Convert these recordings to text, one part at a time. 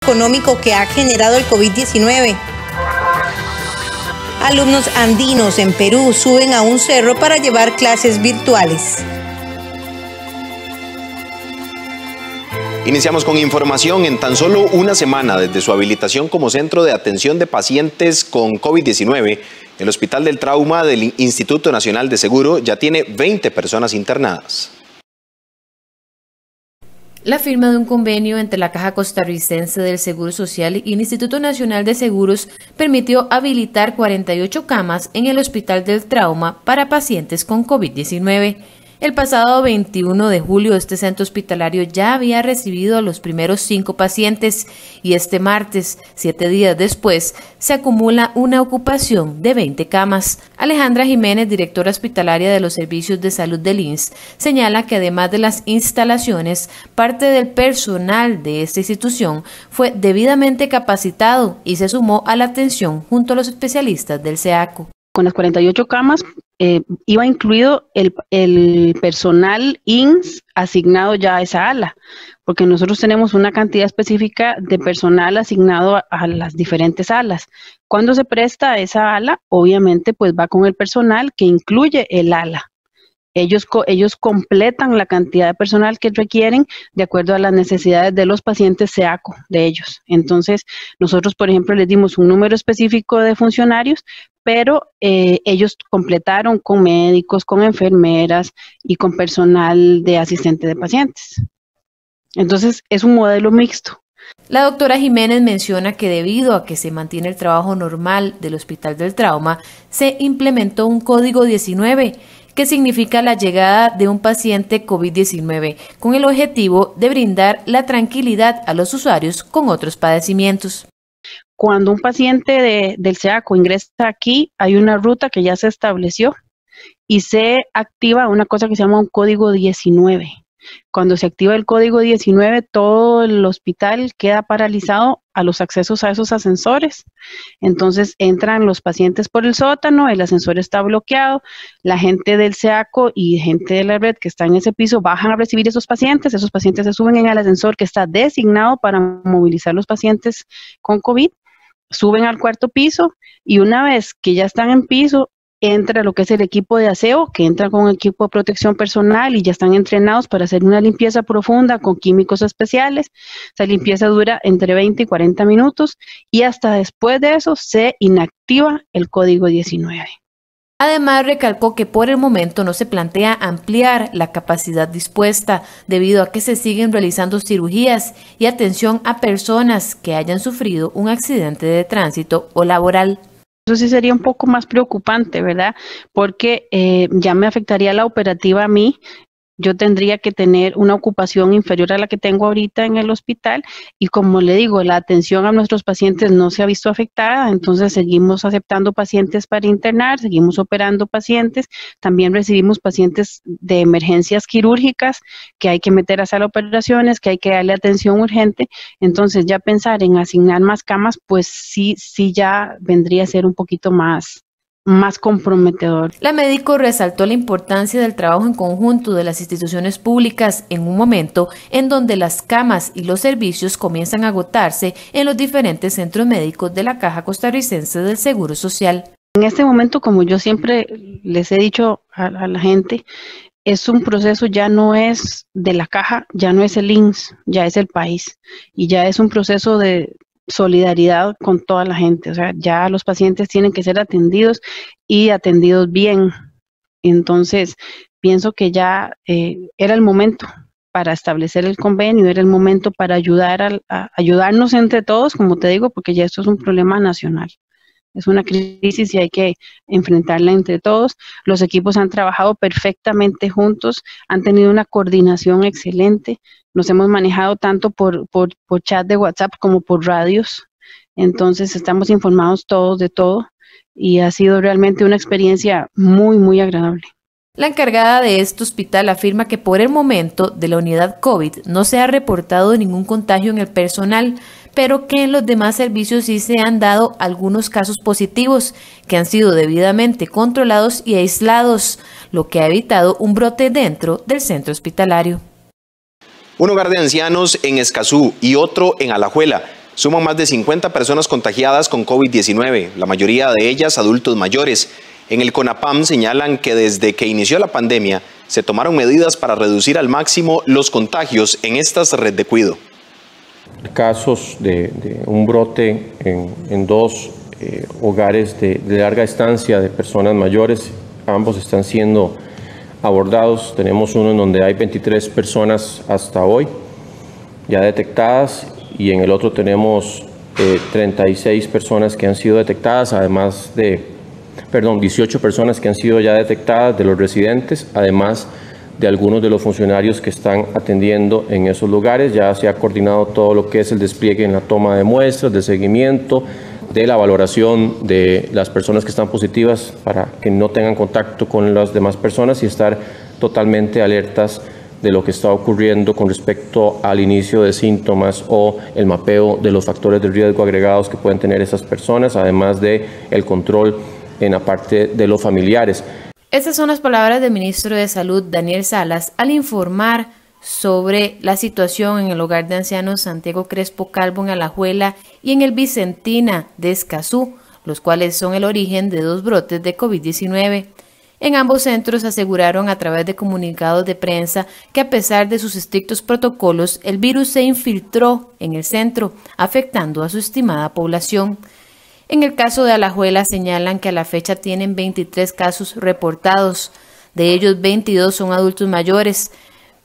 económico que ha generado el COVID-19. Alumnos andinos en Perú suben a un cerro para llevar clases virtuales. Iniciamos con información. En tan solo una semana desde su habilitación como centro de atención de pacientes con COVID-19, el Hospital del Trauma del Instituto Nacional de Seguro ya tiene 20 personas internadas. La firma de un convenio entre la Caja Costarricense del Seguro Social y el Instituto Nacional de Seguros permitió habilitar 48 camas en el Hospital del Trauma para pacientes con COVID-19. El pasado 21 de julio este centro hospitalario ya había recibido a los primeros 5 pacientes y este martes, 7 días después, se acumula una ocupación de 20 camas. Alejandra Jiménez, directora hospitalaria de los servicios de salud del INS, señala que además de las instalaciones, parte del personal de esta institución fue debidamente capacitado y se sumó a la atención junto a los especialistas del SEACO. Con las 48 camas iba incluido el personal INS asignado ya a esa ala, porque nosotros tenemos una cantidad específica de personal asignado a las diferentes alas. Cuando se presta a esa ala, obviamente pues va con el personal que incluye el ala. Ellos completan la cantidad de personal que requieren de acuerdo a las necesidades de los pacientes SEACO de ellos. Entonces, nosotros, por ejemplo, les dimos un número específico de funcionarios, pero ellos completaron con médicos, con enfermeras y con personal de asistente de pacientes. Entonces, es un modelo mixto. La doctora Jiménez menciona que debido a que se mantiene el trabajo normal del Hospital del Trauma, se implementó un código 19, que significa la llegada de un paciente COVID-19, con el objetivo de brindar la tranquilidad a los usuarios con otros padecimientos. Cuando un paciente del SEACO ingresa aquí, hay una ruta que ya se estableció y se activa una cosa que se llama un código 19. Cuando se activa el código 19, todo el hospital queda paralizado a los accesos a esos ascensores. Entonces entran los pacientes por el sótano, el ascensor está bloqueado, la gente del SEACO y gente de la red que está en ese piso bajan a recibir esos pacientes se suben en el ascensor que está designado para movilizar los pacientes con COVID, suben al 4º piso y una vez que ya están en piso, entra lo que es el equipo de aseo, que entra con equipo de protección personal y ya están entrenados para hacer una limpieza profunda con químicos especiales. Esa limpieza dura entre 20 y 40 minutos y hasta después de eso se inactiva el código 19. Además, recalcó que por el momento no se plantea ampliar la capacidad dispuesta debido a que se siguen realizando cirugías y atención a personas que hayan sufrido un accidente de tránsito o laboral. Eso sí sería un poco más preocupante, ¿verdad? Porque ya me afectaría la operativa a mí. Yo tendría que tener una ocupación inferior a la que tengo ahorita en el hospital y como le digo, la atención a nuestros pacientes no se ha visto afectada, entonces seguimos aceptando pacientes para internar, seguimos operando pacientes, también recibimos pacientes de emergencias quirúrgicas que hay que meter a sala de operaciones, que hay que darle atención urgente, entonces ya pensar en asignar más camas, pues sí ya vendría a ser un poquito más comprometedor. La médico resaltó la importancia del trabajo en conjunto de las instituciones públicas en un momento en donde las camas y los servicios comienzan a agotarse en los diferentes centros médicos de la Caja Costarricense del Seguro Social. En este momento, como yo siempre les he dicho a la gente, es un proceso, ya no es de la Caja, ya no es el INS, ya es el país y ya es un proceso de solidaridad con toda la gente, o sea, ya los pacientes tienen que ser atendidos y atendidos bien. Entonces, pienso que ya era el momento para establecer el convenio, era el momento para ayudarnos entre todos, como te digo, porque ya esto es un problema nacional. Es una crisis y hay que enfrentarla entre todos. Los equipos han trabajado perfectamente juntos, han tenido una coordinación excelente. Nos hemos manejado tanto por chat de WhatsApp como por radios. Entonces estamos informados todos de todo y ha sido realmente una experiencia muy, muy agradable. La encargada de este hospital afirma que por el momento de la unidad COVID no se ha reportado ningún contagio en el personal, pero que en los demás servicios sí se han dado algunos casos positivos que han sido debidamente controlados y aislados, lo que ha evitado un brote dentro del centro hospitalario. Un hogar de ancianos en Escazú y otro en Alajuela Suman más de 50 personas contagiadas con COVID-19, la mayoría de ellas adultos mayores. En el CONAPAM señalan que desde que inició la pandemia se tomaron medidas para reducir al máximo los contagios en estas redes de cuidado. Casos de un brote en dos hogares de larga estancia de personas mayores, ambos están siendo abordados. Tenemos uno en donde hay 23 personas hasta hoy ya detectadas y en el otro tenemos 36 personas que han sido detectadas, además de 18 personas que han sido ya detectadas de los residentes, además de algunos de los funcionarios que están atendiendo en esos lugares. Ya se ha coordinado todo lo que es el despliegue en la toma de muestras, de seguimiento, de la valoración de las personas que están positivas para que no tengan contacto con las demás personas y estar totalmente alertas de lo que está ocurriendo con respecto al inicio de síntomas o el mapeo de los factores de riesgo agregados que pueden tener esas personas, además de el control en la parte de los familiares. Estas son las palabras del ministro de Salud, Daniel Salas, al informar sobre la situación en el hogar de ancianos Santiago Crespo Calvo en Alajuela y en el Vicentina de Escazú, los cuales son el origen de dos brotes de COVID-19. En ambos centros aseguraron a través de comunicados de prensa que a pesar de sus estrictos protocolos, el virus se infiltró en el centro, afectando a su estimada población. En el caso de Alajuela señalan que a la fecha tienen 23 casos reportados, de ellos 22 son adultos mayores,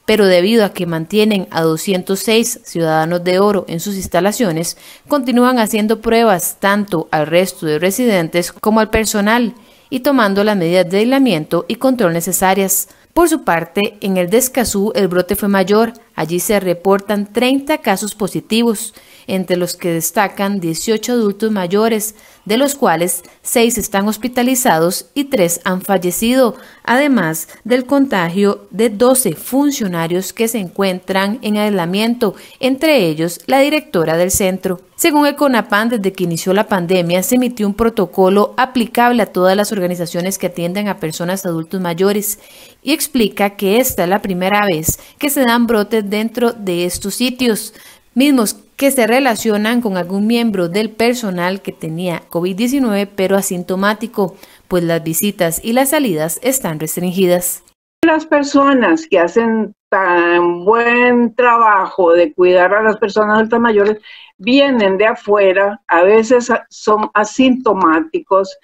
pero debido a que mantienen a 206 ciudadanos de oro en sus instalaciones, continúan haciendo pruebas tanto al resto de residentes como al personal y tomando las medidas de aislamiento y control necesarias. Por su parte, en el de Escazú el brote fue mayor, allí se reportan 30 casos positivos, entre los que destacan 18 adultos mayores, de los cuales 6 están hospitalizados y 3 han fallecido, además del contagio de 12 funcionarios que se encuentran en aislamiento, entre ellos la directora del centro. Según el CONAPAM, desde que inició la pandemia se emitió un protocolo aplicable a todas las organizaciones que atienden a personas adultos mayores y explica que esta es la primera vez que se dan brotes dentro de estos sitios, mismos que se relacionan con algún miembro del personal que tenía COVID-19 pero asintomático, pues las visitas y las salidas están restringidas. Las personas que hacen tan buen trabajo de cuidar a las personas adultas mayores vienen de afuera, a veces son asintomáticos,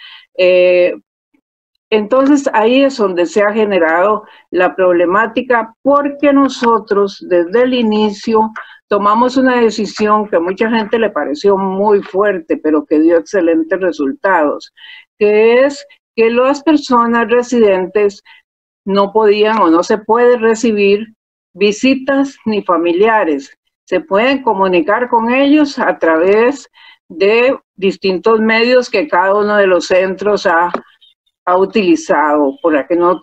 entonces ahí es donde se ha generado la problemática, porque nosotros desde el inicio tomamos una decisión que a mucha gente le pareció muy fuerte, pero que dio excelentes resultados, que es que las personas residentes no podían o no se puede recibir visitas ni familiares. Se pueden comunicar con ellos a través de distintos medios que cada uno de los centros ha utilizado, para que no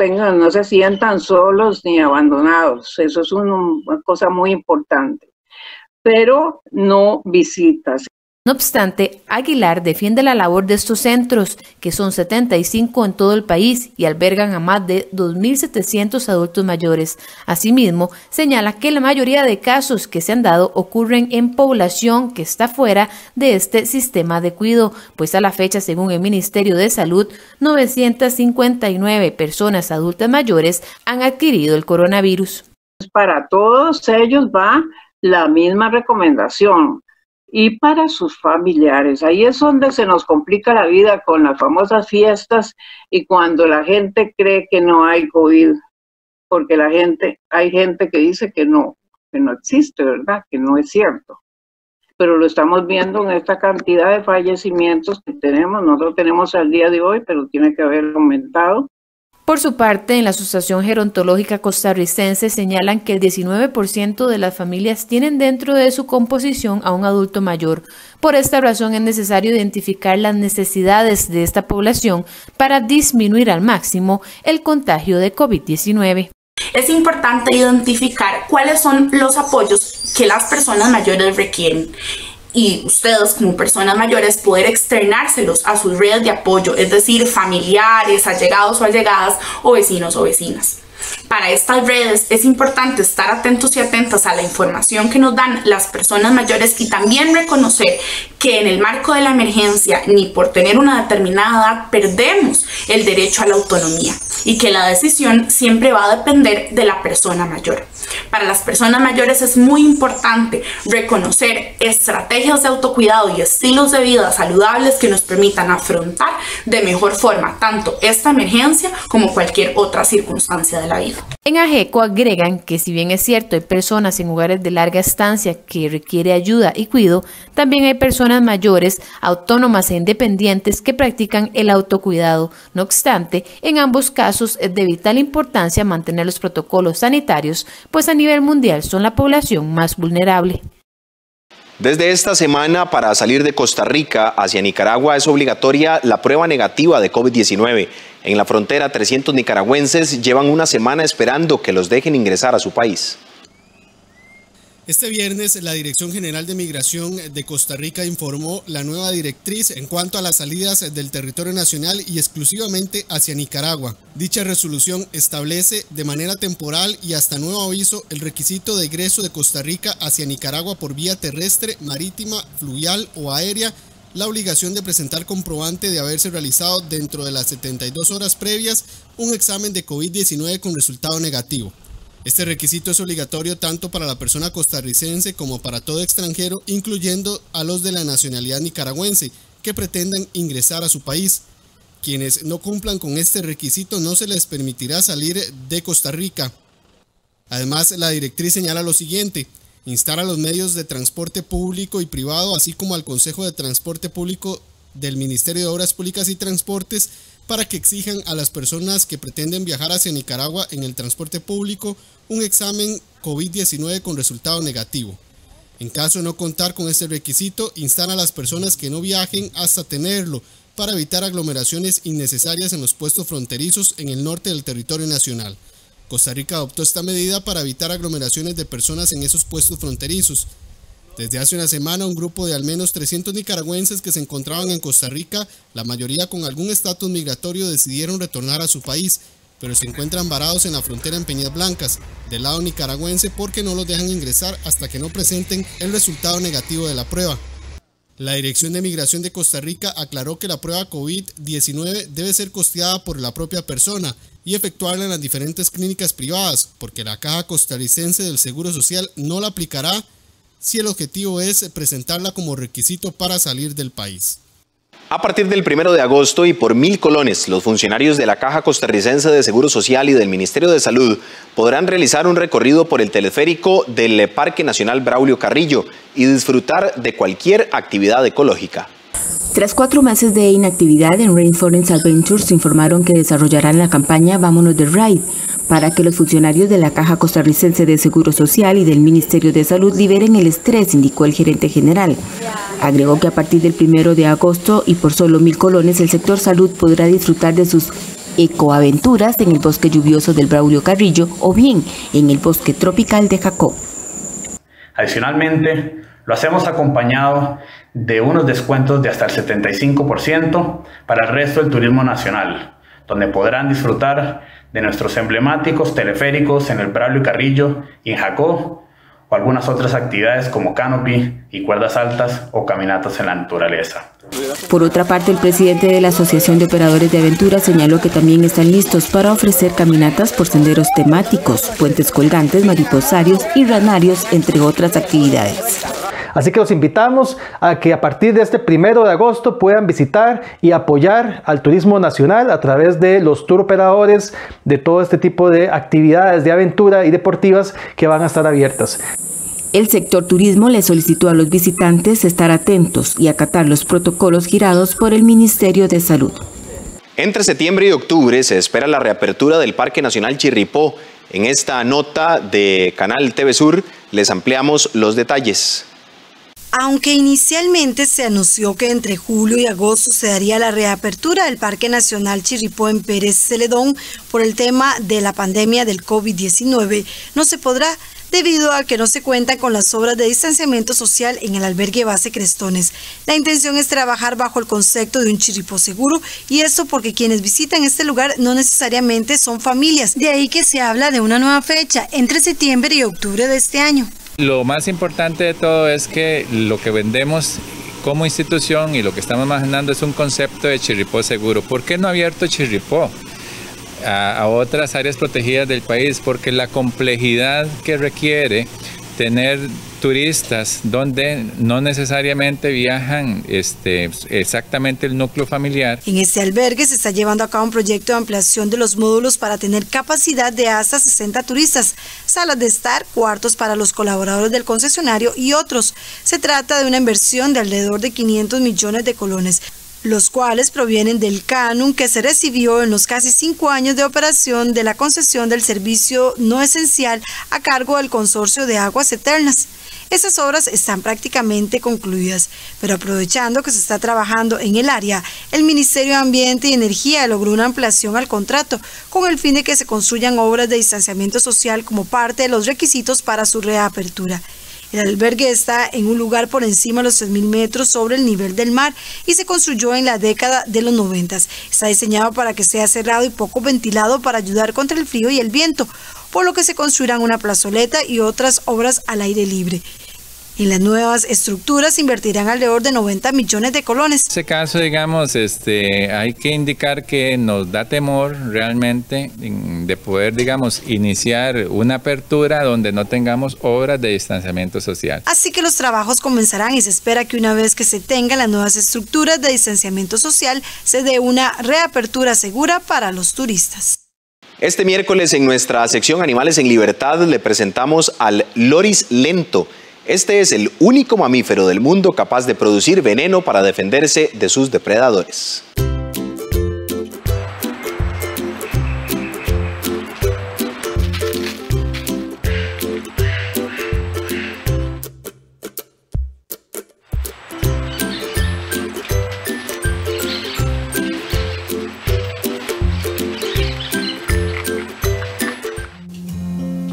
se sientan solos ni abandonados. Eso es una cosa muy importante, pero no visitas. No obstante, Aguilar defiende la labor de estos centros, que son 75 en todo el país y albergan a más de 2.700 adultos mayores. Asimismo, señala que la mayoría de casos que se han dado ocurren en población que está fuera de este sistema de cuidado, pues a la fecha, según el Ministerio de Salud, 959 personas adultas mayores han adquirido el coronavirus. Para todos ellos va la misma recomendación. Y para sus familiares, ahí es donde se nos complica la vida con las famosas fiestas y cuando la gente cree que no hay COVID, porque hay gente que dice que no existe, ¿verdad? Que no es cierto. Pero lo estamos viendo en esta cantidad de fallecimientos que tenemos. Nosotros tenemos al día de hoy, pero tiene que haber aumentado. Por su parte, en la Asociación Gerontológica Costarricense señalan que el 19% de las familias tienen dentro de su composición a un adulto mayor. Por esta razón es necesario identificar las necesidades de esta población para disminuir al máximo el contagio de COVID-19. Es importante identificar cuáles son los apoyos que las personas mayores requieren. Y ustedes como personas mayores poder externárselos a sus redes de apoyo, es decir, familiares, allegados o allegadas o vecinos o vecinas. Para estas redes es importante estar atentos y atentas a la información que nos dan las personas mayores y también reconocer que en el marco de la emergencia ni por tener una determinada edad perdemos el derecho a la autonomía y que la decisión siempre va a depender de la persona mayor. Para las personas mayores es muy importante reconocer estrategias de autocuidado y estilos de vida saludables que nos permitan afrontar de mejor forma tanto esta emergencia como cualquier otra circunstancia de la vida. En AGECO agregan que si bien es cierto hay personas en hogares de larga estancia que requiere ayuda y cuidado, también hay personas mayores, autónomas e independientes que practican el autocuidado. No obstante, en ambos casos es de vital importancia mantener los protocolos sanitarios, pues a nivel mundial son la población más vulnerable. Desde esta semana, para salir de Costa Rica hacia Nicaragua es obligatoria la prueba negativa de COVID-19. En la frontera, 300 nicaragüenses llevan una semana esperando que los dejen ingresar a su país. Este viernes, la Dirección General de Migración de Costa Rica informó la nueva directriz en cuanto a las salidas del territorio nacional y exclusivamente hacia Nicaragua. Dicha resolución establece de manera temporal y hasta nuevo aviso el requisito de ingreso de Costa Rica hacia Nicaragua por vía terrestre, marítima, fluvial o aérea, la obligación de presentar comprobante de haberse realizado dentro de las 72 horas previas un examen de COVID-19 con resultado negativo. Este requisito es obligatorio tanto para la persona costarricense como para todo extranjero, incluyendo a los de la nacionalidad nicaragüense que pretendan ingresar a su país. Quienes no cumplan con este requisito no se les permitirá salir de Costa Rica. Además, la directriz señala lo siguiente: instar a los medios de transporte público y privado, así como al Consejo de Transporte Público del Ministerio de Obras Públicas y Transportes, para que exijan a las personas que pretenden viajar hacia Nicaragua en el transporte público un examen COVID-19 con resultado negativo. En caso de no contar con este requisito, instar a las personas que no viajen hasta tenerlo, para evitar aglomeraciones innecesarias en los puestos fronterizos en el norte del territorio nacional. Costa Rica adoptó esta medida para evitar aglomeraciones de personas en esos puestos fronterizos. Desde hace una semana, un grupo de al menos 300 nicaragüenses que se encontraban en Costa Rica, la mayoría con algún estatus migratorio, decidieron retornar a su país, pero se encuentran varados en la frontera en Peñas Blancas, del lado nicaragüense, porque no los dejan ingresar hasta que no presenten el resultado negativo de la prueba. La Dirección de Migración de Costa Rica aclaró que la prueba COVID-19 debe ser costeada por la propia persona y efectuarla en las diferentes clínicas privadas, porque la Caja Costarricense del Seguro Social no la aplicará si el objetivo es presentarla como requisito para salir del país. A partir del 1 de agosto y por 1.000 colones, los funcionarios de la Caja Costarricense de Seguro Social y del Ministerio de Salud podrán realizar un recorrido por el teleférico del Parque Nacional Braulio Carrillo y disfrutar de cualquier actividad ecológica. Tras 4 meses de inactividad en Rainforest Adventures informaron que desarrollarán la campaña Vámonos de Ride para que los funcionarios de la Caja Costarricense de Seguro Social y del Ministerio de Salud liberen el estrés, indicó el gerente general. Agregó que a partir del 1 de agosto y por solo 1.000 colones el sector salud podrá disfrutar de sus ecoaventuras en el bosque lluvioso del Braulio Carrillo o bien en el bosque tropical de Jacó. Adicionalmente, lo hacemos acompañado de unos descuentos de hasta el 75% para el resto del turismo nacional, donde podrán disfrutar de nuestros emblemáticos teleféricos en el Braulio Carrillo y en Jacó, o algunas otras actividades como canopy y cuerdas altas o caminatas en la naturaleza. Por otra parte, el presidente de la Asociación de Operadores de Aventura señaló que también están listos para ofrecer caminatas por senderos temáticos, puentes colgantes, mariposarios y ranarios, entre otras actividades. Así que los invitamos a que a partir de este 1 de agosto puedan visitar y apoyar al turismo nacional a través de los tour operadores, de todo este tipo de actividades de aventura y deportivas que van a estar abiertas. El sector turismo le solicitó a los visitantes estar atentos y acatar los protocolos girados por el Ministerio de Salud. Entre septiembre y octubre se espera la reapertura del Parque Nacional Chirripó. En esta nota de Canal TV Sur les ampliamos los detalles. Aunque inicialmente se anunció que entre julio y agosto se daría la reapertura del Parque Nacional Chirripó en Pérez Celedón por el tema de la pandemia del COVID-19, no se podrá debido a que no se cuentan con las obras de distanciamiento social en el albergue base Crestones. La intención es trabajar bajo el concepto de un chirripó seguro, y esto porque quienes visitan este lugar no necesariamente son familias. De ahí que se habla de una nueva fecha entre septiembre y octubre de este año. Lo más importante de todo es que lo que vendemos como institución y lo que estamos imaginando es un concepto de chirripó seguro. ¿Por qué no ha abierto Chirripó a otras áreas protegidas del país? Porque la complejidad que requiere tener turistas donde no necesariamente viajan exactamente el núcleo familiar. En este albergue se está llevando a cabo un proyecto de ampliación de los módulos para tener capacidad de hasta 60 turistas, salas de estar, cuartos para los colaboradores del concesionario y otros. Se trata de una inversión de alrededor de 500 millones de colones, los cuales provienen del canon que se recibió en los casi 5 años de operación de la concesión del servicio no esencial a cargo del Consorcio de Aguas Eternas. Esas obras están prácticamente concluidas, pero aprovechando que se está trabajando en el área, el Ministerio de Ambiente y Energía logró una ampliación al contrato con el fin de que se construyan obras de distanciamiento social como parte de los requisitos para su reapertura. El albergue está en un lugar por encima de los 3.000 metros sobre el nivel del mar y se construyó en la década de los 90. Está diseñado para que sea cerrado y poco ventilado para ayudar contra el frío y el viento, por lo que se construirán una plazoleta y otras obras al aire libre. En las nuevas estructuras se invertirán alrededor de 90 millones de colones. En este caso, digamos, hay que indicar que nos da temor realmente de poder, digamos, iniciar una apertura donde no tengamos obras de distanciamiento social. Así que los trabajos comenzarán y se espera que una vez que se tengan las nuevas estructuras de distanciamiento social, se dé una reapertura segura para los turistas. Este miércoles en nuestra sección Animales en Libertad le presentamos al loris lento. Este es el único mamífero del mundo capaz de producir veneno para defenderse de sus depredadores.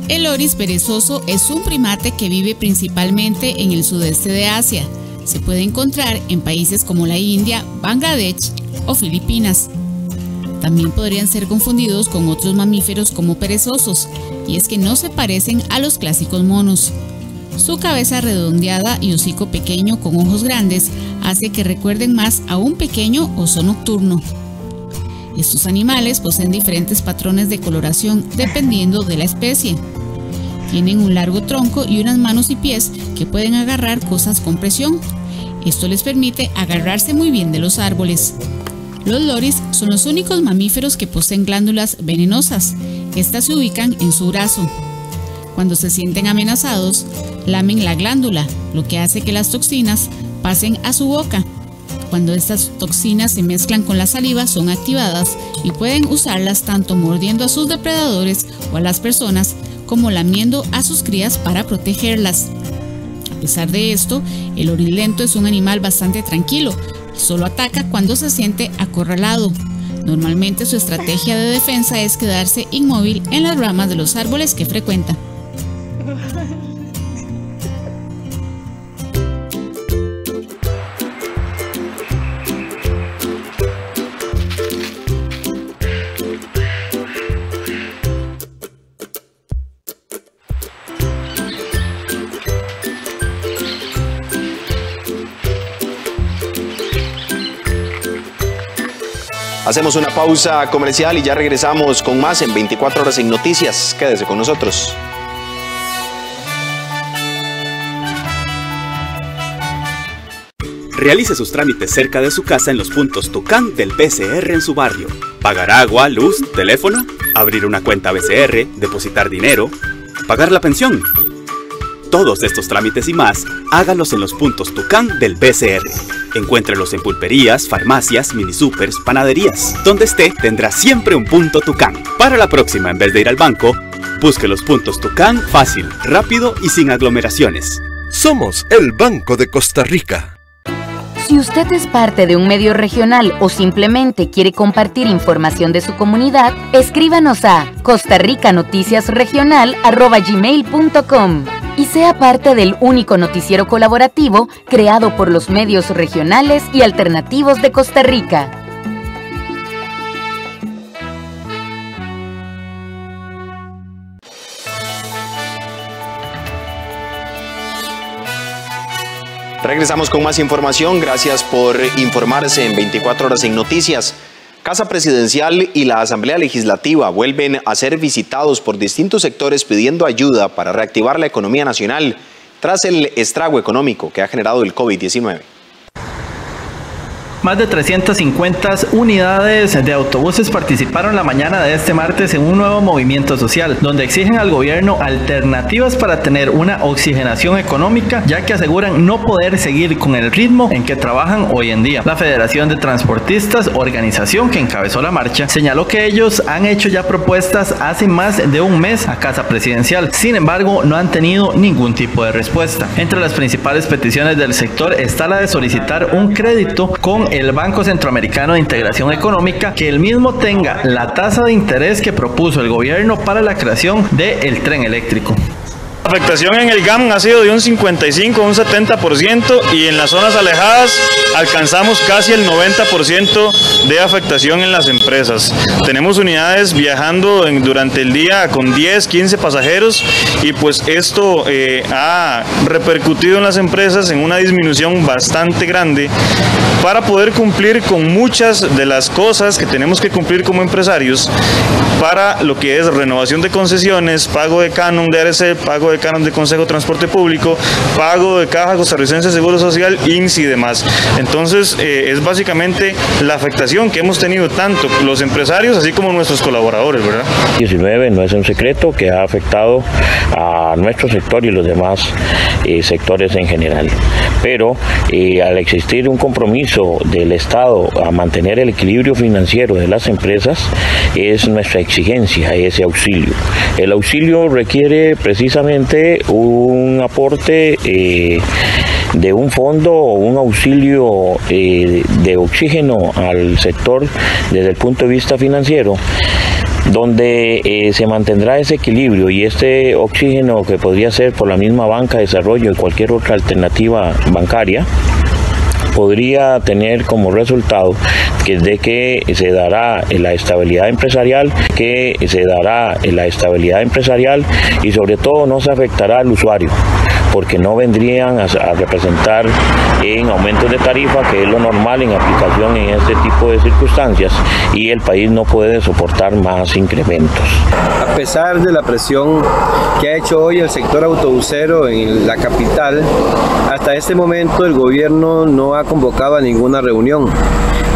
El loris perezoso es un primate que vive principalmente en el sudeste de Asia. Se puede encontrar en países como la India, Bangladesh o Filipinas. También podrían ser confundidos con otros mamíferos como perezosos, y es que no se parecen a los clásicos monos. Su cabeza redondeada y hocico pequeño con ojos grandes hace que recuerden más a un pequeño oso nocturno. Estos animales poseen diferentes patrones de coloración dependiendo de la especie. Tienen un largo tronco y unas manos y pies que pueden agarrar cosas con presión. Esto les permite agarrarse muy bien de los árboles. Los loris son los únicos mamíferos que poseen glándulas venenosas. Estas se ubican en su brazo. Cuando se sienten amenazados, lamen la glándula, lo que hace que las toxinas pasen a su boca. Cuando estas toxinas se mezclan con la saliva, son activadas y pueden usarlas tanto mordiendo a sus depredadores o a las personas, como lamiendo a sus crías para protegerlas. A pesar de esto, el loris lento es un animal bastante tranquilo y solo ataca cuando se siente acorralado. Normalmente su estrategia de defensa es quedarse inmóvil en las ramas de los árboles que frecuenta. Hacemos una pausa comercial y ya regresamos con más en 24 horas en noticias. Quédese con nosotros. Realice sus trámites cerca de su casa en los puntos Tucán del BCR en su barrio. Pagar agua, luz, teléfono, abrir una cuenta BCR, depositar dinero, pagar la pensión. Todos estos trámites y más, hágalos en los puntos Tucán del BCR. Encuéntrelos en pulperías, farmacias, minisupers, panaderías. Donde esté, tendrá siempre un punto Tucán. Para la próxima, en vez de ir al banco, busque los puntos Tucán fácil, rápido y sin aglomeraciones. Somos el Banco de Costa Rica. Si usted es parte de un medio regional o simplemente quiere compartir información de su comunidad, escríbanos a costarricanoticiasregional@gmail.com y sea parte del único noticiero colaborativo creado por los medios regionales y alternativos de Costa Rica. Regresamos con más información. Gracias por informarse en 24 horas en Noticias. Casa Presidencial y la Asamblea Legislativa vuelven a ser visitados por distintos sectores pidiendo ayuda para reactivar la economía nacional tras el estrago económico que ha generado el COVID-19. Más de 350 unidades de autobuses participaron la mañana de este martes en un nuevo movimiento social, donde exigen al gobierno alternativas para tener una oxigenación económica, ya que aseguran no poder seguir con el ritmo en que trabajan hoy en día. La Federación de Transportistas, organización que encabezó la marcha, señaló que ellos han hecho ya propuestas hace más de un mes a Casa Presidencial. Sin embargo, no han tenido ningún tipo de respuesta. Entre las principales peticiones del sector está la de solicitar un crédito con el Banco Centroamericano de Integración Económica, que el mismo tenga la tasa de interés que propuso el gobierno para la creación del tren eléctrico. La afectación en el GAM ha sido de un 55 a un 70% y en las zonas alejadas alcanzamos casi el 90% de afectación en las empresas. Tenemos unidades viajando durante el día con 10, 15 pasajeros y pues esto ha repercutido en las empresas en una disminución bastante grande para poder cumplir con muchas de las cosas que tenemos que cumplir como empresarios para lo que es renovación de concesiones, pago de canon de ARC, pago de canon de Consejo de Transporte Público, pago de Caja Costarricense de Seguro Social, INS y demás. Entonces es básicamente la afectación que hemos tenido tanto los empresarios así como nuestros colaboradores, ¿verdad? 19 no es un secreto que ha afectado a nuestro sector y los demás sectores en general, pero al existir un compromiso del Estado a mantener el equilibrio financiero de las empresas, es nuestra exigencia ese auxilio. El auxilio requiere precisamente un aporte de un fondo o un auxilio de oxígeno al sector desde el punto de vista financiero, donde se mantendrá ese equilibrio y este oxígeno que podría ser por la misma banca de desarrollo y cualquier otra alternativa bancaria, podría tener como resultado que se dará la estabilidad empresarial, y sobre todo no se afectará al usuario, porque no vendrían a representar en aumentos de tarifa, que es lo normal en aplicación en este tipo de circunstancias, y el país no puede soportar más incrementos. A pesar de la presión que ha hecho hoy el sector autobusero en la capital, hasta este momento el gobierno no ha convocado a ninguna reunión.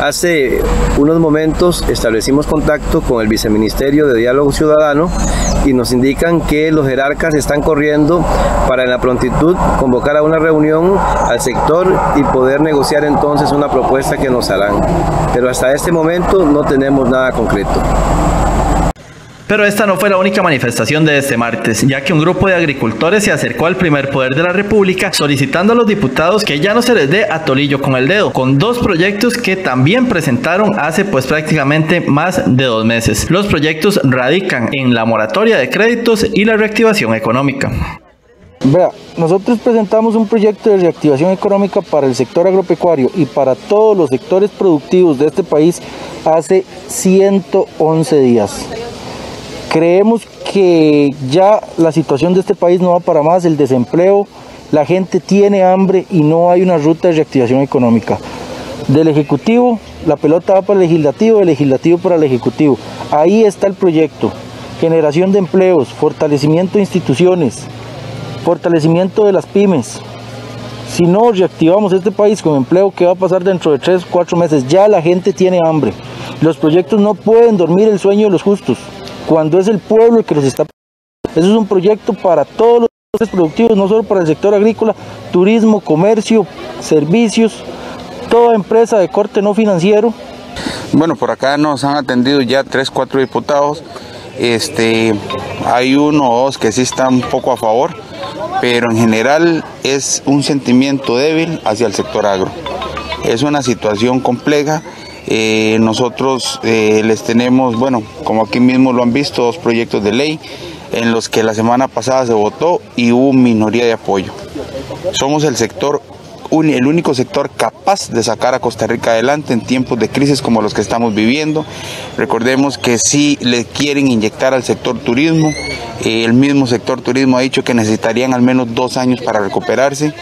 Hace unos momentos establecimos contacto con el Viceministerio de Diálogo Ciudadano y nos indican que los jerarcas están corriendo para en la prontitud convocar a una reunión al sector y poder negociar entonces una propuesta que nos harán. Pero hasta este momento no tenemos nada concreto. Pero esta no fue la única manifestación de este martes, ya que un grupo de agricultores se acercó al primer poder de la República solicitando a los diputados que ya no se les dé atolillo con el dedo, con dos proyectos que también presentaron hace pues prácticamente más de 2 meses. Los proyectos radican en la moratoria de créditos y la reactivación económica. Vea, nosotros presentamos un proyecto de reactivación económica para el sector agropecuario y para todos los sectores productivos de este país hace 111 días. Creemos que ya la situación de este país no va para más, el desempleo, la gente tiene hambre y no hay una ruta de reactivación económica. Del Ejecutivo, la pelota va para el Legislativo, del Legislativo para el Ejecutivo. Ahí está el proyecto, generación de empleos, fortalecimiento de instituciones, fortalecimiento de las pymes. Si no reactivamos este país con empleo, ¿qué va a pasar dentro de 3 o 4 meses? Ya la gente tiene hambre. Los proyectos no pueden dormir el sueño de los justos, cuando es el pueblo el que los está. Eso es un proyecto para todos los sectores productivos, no solo para el sector agrícola, turismo, comercio, servicios, toda empresa de corte no financiero. Bueno, por acá nos han atendido ya 3 o 4 diputados. Hay 1 o 2 que sí están un poco a favor, pero en general es un sentimiento débil hacia el sector agro. Es una situación compleja. Nosotros les tenemos, bueno, como aquí mismo lo han visto, 2 proyectos de ley en los que la semana pasada se votó y hubo minoría de apoyo. Somos el único sector capaz de sacar a Costa Rica adelante en tiempos de crisis como los que estamos viviendo. Recordemos que si le quieren inyectar al sector turismo, el mismo sector turismo ha dicho que necesitarían al menos 2 años para recuperarse.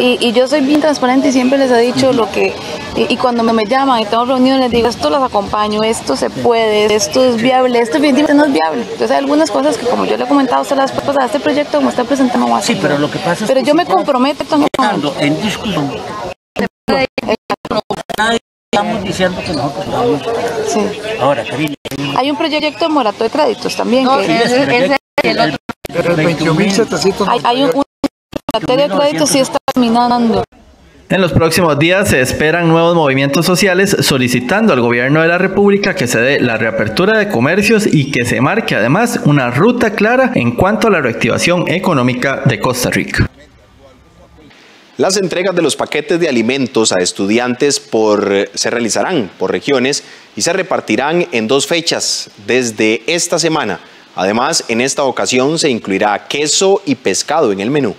Y yo soy bien transparente y siempre les he dicho lo que, y cuando me llaman y tengo reuniones les digo, esto los acompaño, esto se puede, esto es viable, esto definitivamente no es viable. Entonces hay algunas cosas que, como yo le he comentado a usted las cosas, este proyecto como está presentando más. Sí, pero lo que pasa es que yo me comprometo en discusión. Estamos diciendo que nosotros estamos. Sí. Ahora, Karina, hay un proyecto de morato de créditos también. No, que es el otro. Hay un materia de crédito sí está terminando. En los próximos días se esperan nuevos movimientos sociales solicitando al gobierno de la República que se dé la reapertura de comercios y que se marque además una ruta clara en cuanto a la reactivación económica de Costa Rica. Las entregas de los paquetes de alimentos a estudiantes se realizarán por regiones y se repartirán en 2 fechas desde esta semana. Además, en esta ocasión se incluirá queso y pescado en el menú.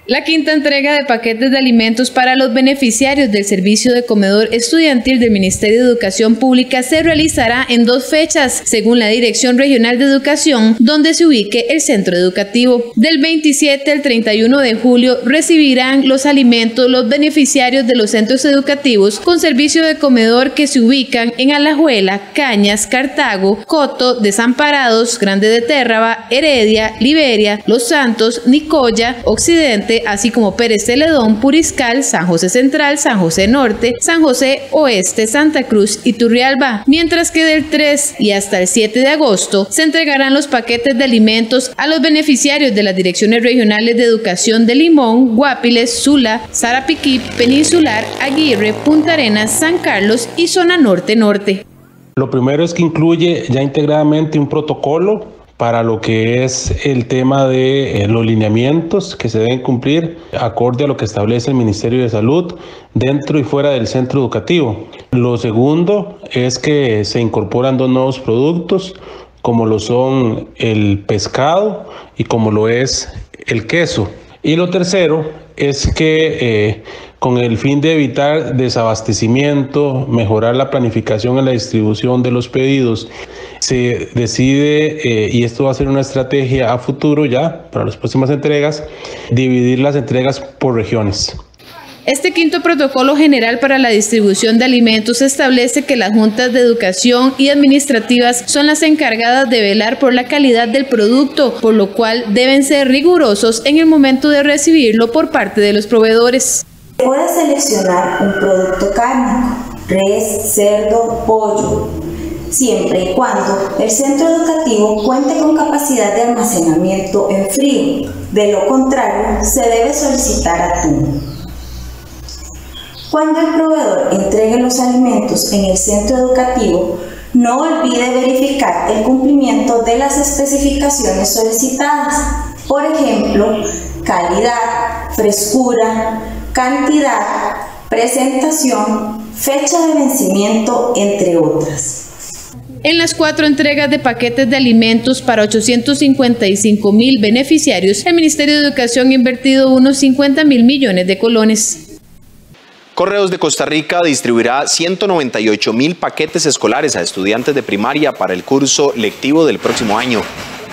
La quinta entrega de paquetes de alimentos para los beneficiarios del servicio de comedor estudiantil del Ministerio de Educación Pública se realizará en 2 fechas, según la Dirección Regional de Educación, donde se ubique el centro educativo. Del 27 al 31 de julio recibirán los alimentos los beneficiarios de los centros educativos con servicio de comedor que se ubican en Alajuela, Cañas, Cartago, Coto, Desamparados, Grande de Térraba, Heredia, Liberia, Los Santos, Nicoya, Occidente, así como Pérez Celedón, Puriscal, San José Central, San José Norte, San José Oeste, Santa Cruz y Turrialba, mientras que del 3 y hasta el 7 de agosto se entregarán los paquetes de alimentos a los beneficiarios de las direcciones regionales de educación de Limón, Guapiles, Sula, Sarapiquí, Peninsular, Aguirre, Punta Arenas, San Carlos y Zona Norte-Norte. Lo primero es que incluye ya integradamente un protocolo para lo que es el tema de los lineamientos que se deben cumplir acorde a lo que establece el Ministerio de Salud dentro y fuera del centro educativo. Lo segundo es que se incorporan 2 nuevos productos, como lo son el pescado y como lo es el queso. Y lo tercero es que con el fin de evitar desabastecimiento, mejorar la planificación en la distribución de los pedidos, se decide, y esto va a ser una estrategia a futuro ya para las próximas entregas, dividir las entregas por regiones. Este quinto protocolo general para la distribución de alimentos establece que las juntas de educación y administrativas son las encargadas de velar por la calidad del producto, por lo cual deben ser rigurosos en el momento de recibirlo por parte de los proveedores. Puede seleccionar un producto cárnico, res, cerdo, pollo, siempre y cuando el centro educativo cuente con capacidad de almacenamiento en frío. De lo contrario, se debe solicitar atún. Cuando el proveedor entregue los alimentos en el centro educativo, no olvide verificar el cumplimiento de las especificaciones solicitadas. Por ejemplo, calidad, frescura, cantidad, presentación, fecha de vencimiento, entre otras. En las 4 entregas de paquetes de alimentos para 855,000 beneficiarios, el Ministerio de Educación ha invertido unos 50,000 millones de colones. Correos de Costa Rica distribuirá 198,000 paquetes escolares a estudiantes de primaria para el curso lectivo del próximo año.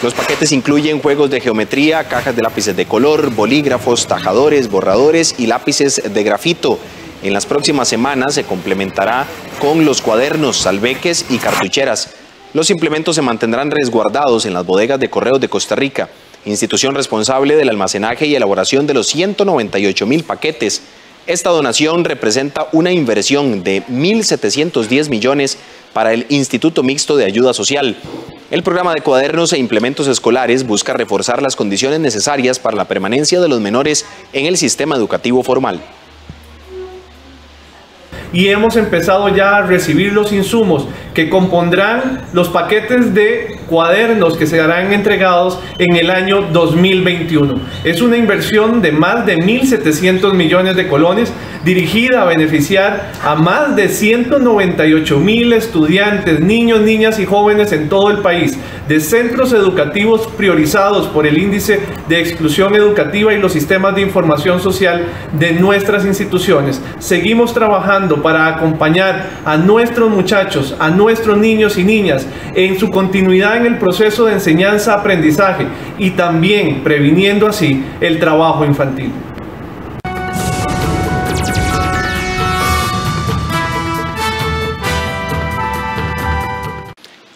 Los paquetes incluyen juegos de geometría, cajas de lápices de color, bolígrafos, tajadores, borradores y lápices de grafito. En las próximas semanas se complementará con los cuadernos, salveques y cartucheras. Los implementos se mantendrán resguardados en las bodegas de Correos de Costa Rica, institución responsable del almacenaje y elaboración de los 198,000 paquetes. Esta donación representa una inversión de 1.710 millones para el Instituto Mixto de Ayuda Social. El programa de cuadernos e implementos escolares busca reforzar las condiciones necesarias para la permanencia de los menores en el sistema educativo formal. y hemos empezado ya a recibir los insumos que compondrán los paquetes de cuadernos que serán entregados en el año 2021. Es una inversión de más de 1.700 millones de colones dirigida a beneficiar a más de 198.000 estudiantes, niños, niñas y jóvenes en todo el país, de centros educativos priorizados por el índice de exclusión educativa y los sistemas de información social de nuestras instituciones. Seguimos trabajando para acompañar a nuestros muchachos, a nuestros niños y niñas en su continuidad en el proceso de enseñanza-aprendizaje y también previniendo así el trabajo infantil.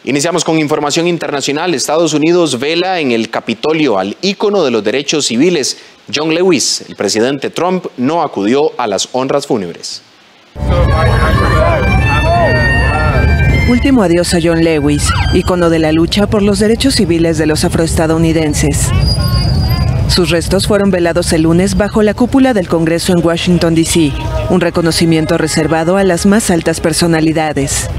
Iniciamos con información internacional. Estados Unidos vela en el Capitolio al ícono de los derechos civiles, John Lewis. El presidente Trump no acudió a las honras fúnebres. Último adiós a John Lewis, ícono de la lucha por los derechos civiles de los afroestadounidenses. Sus restos fueron velados el lunes bajo la cúpula del Congreso en Washington, D.C., un reconocimiento reservado a las más altas personalidades.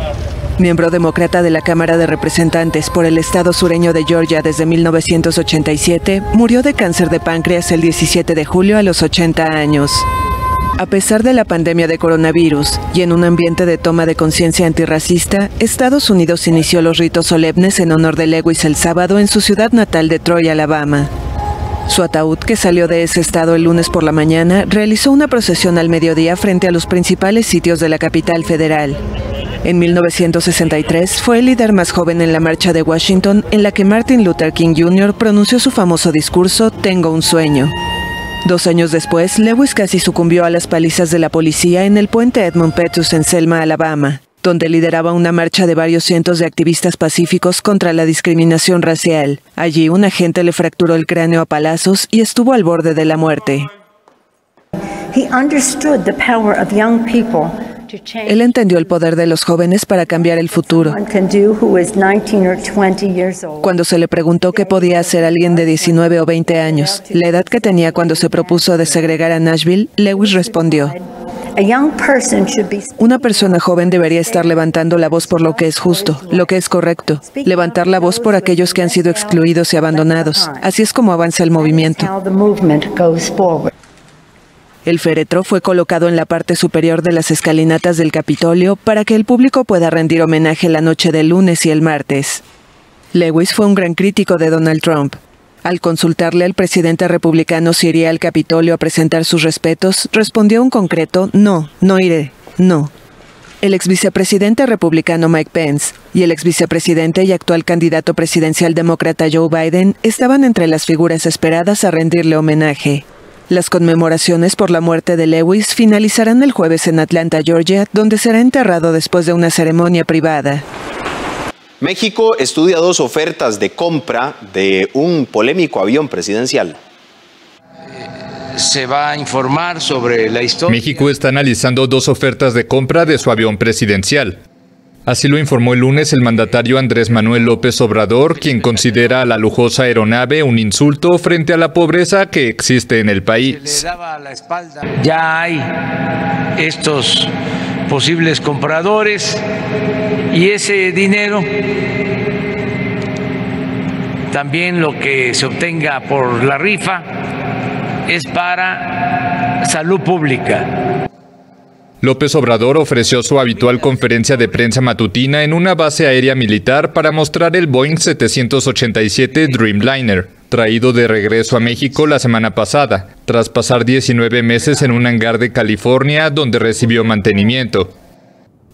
Miembro demócrata de la Cámara de Representantes por el estado sureño de Georgia desde 1987, murió de cáncer de páncreas el 17 de julio a los 80 años. A pesar de la pandemia de coronavirus y en un ambiente de toma de conciencia antirracista, Estados Unidos inició los ritos solemnes en honor de Lewis el sábado en su ciudad natal de Troy, Alabama. Su ataúd, que salió de ese estado el lunes por la mañana, realizó una procesión al mediodía frente a los principales sitios de la capital federal. En 1963 fue el líder más joven en la marcha de Washington, en la que Martin Luther King Jr. pronunció su famoso discurso "Tengo un sueño". 2 años después, Lewis casi sucumbió a las palizas de la policía en el puente Edmund Pettus en Selma, Alabama, donde lideraba una marcha de varios cientos de activistas pacíficos contra la discriminación racial. Allí, un agente le fracturó el cráneo a palazos y estuvo al borde de la muerte. Él entendió el poder de los jóvenes para cambiar el futuro. Cuando se le preguntó qué podía hacer alguien de 19 o 20 años, la edad que tenía cuando se propuso desegregar a Nashville, Lewis respondió: una persona joven debería estar levantando la voz por lo que es justo, lo que es correcto, levantar la voz por aquellos que han sido excluidos y abandonados. Así es como avanza el movimiento. El féretro fue colocado en la parte superior de las escalinatas del Capitolio para que el público pueda rendir homenaje la noche del lunes y el martes. Lewis fue un gran crítico de Donald Trump. Al consultarle al presidente republicano si iría al Capitolio a presentar sus respetos, respondió un concreto: no, no iré, no. El exvicepresidente republicano Mike Pence y el exvicepresidente y actual candidato presidencial demócrata Joe Biden estaban entre las figuras esperadas a rendirle homenaje. Las conmemoraciones por la muerte de Lewis finalizarán el jueves en Atlanta, Georgia, donde será enterrado después de una ceremonia privada. México estudia 2 ofertas de compra de un polémico avión presidencial. Se va a informar sobre la historia. México está analizando 2 ofertas de compra de su avión presidencial. Así lo informó el lunes el mandatario Andrés Manuel López Obrador, quien considera a la lujosa aeronave un insulto frente a la pobreza que existe en el país. Ya hay estos posibles compradores y ese dinero, también lo que se obtenga por la rifa, es para salud pública. López Obrador ofreció su habitual conferencia de prensa matutina en una base aérea militar para mostrar el Boeing 787 Dreamliner, traído de regreso a México la semana pasada, tras pasar 19 meses en un hangar de California donde recibió mantenimiento.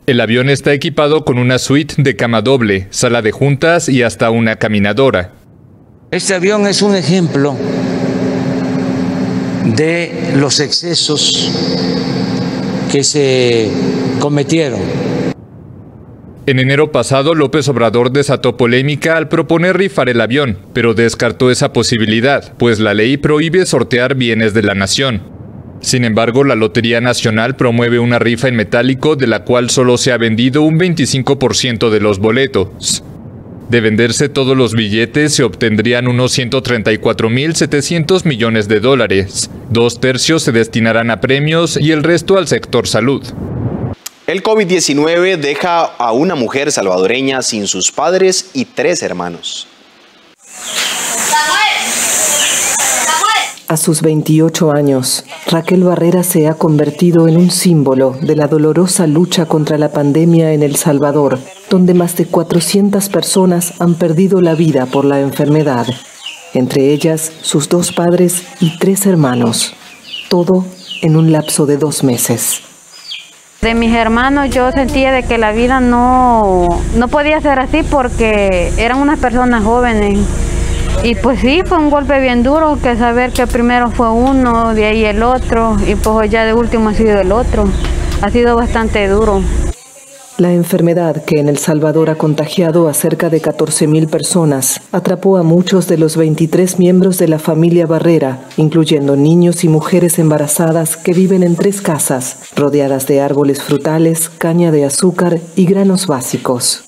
El avión está equipado con una suite de cama doble, sala de juntas y hasta una caminadora. Este avión es un ejemplo de los excesos que se cometieron. En enero pasado, López Obrador desató polémica al proponer rifar el avión, pero descartó esa posibilidad, pues la ley prohíbe sortear bienes de la nación. Sin embargo, la Lotería Nacional promueve una rifa en metálico de la cual solo se ha vendido un 25% de los boletos. De venderse todos los billetes, se obtendrían unos 134.700 millones de dólares. 2/3 se destinarán a premios y el resto al sector salud. El COVID-19 deja a una mujer salvadoreña sin sus padres y 3 hermanos. A sus 28 años, Raquel Barrera se ha convertido en un símbolo de la dolorosa lucha contra la pandemia en El Salvador, donde más de 400 personas han perdido la vida por la enfermedad, entre ellas sus 2 padres y 3 hermanos, todo en un lapso de 2 meses. De mis hermanos yo sentía de que la vida no podía ser así porque eran unas personas jóvenes. Y pues sí, fue un golpe bien duro, que saber que primero fue uno, de ahí el otro, y pues ya de último ha sido el otro. Ha sido bastante duro. La enfermedad que en El Salvador ha contagiado a cerca de 14,000 personas atrapó a muchos de los 23 miembros de la familia Barrera, incluyendo niños y mujeres embarazadas que viven en 3 casas, rodeadas de árboles frutales, caña de azúcar y granos básicos.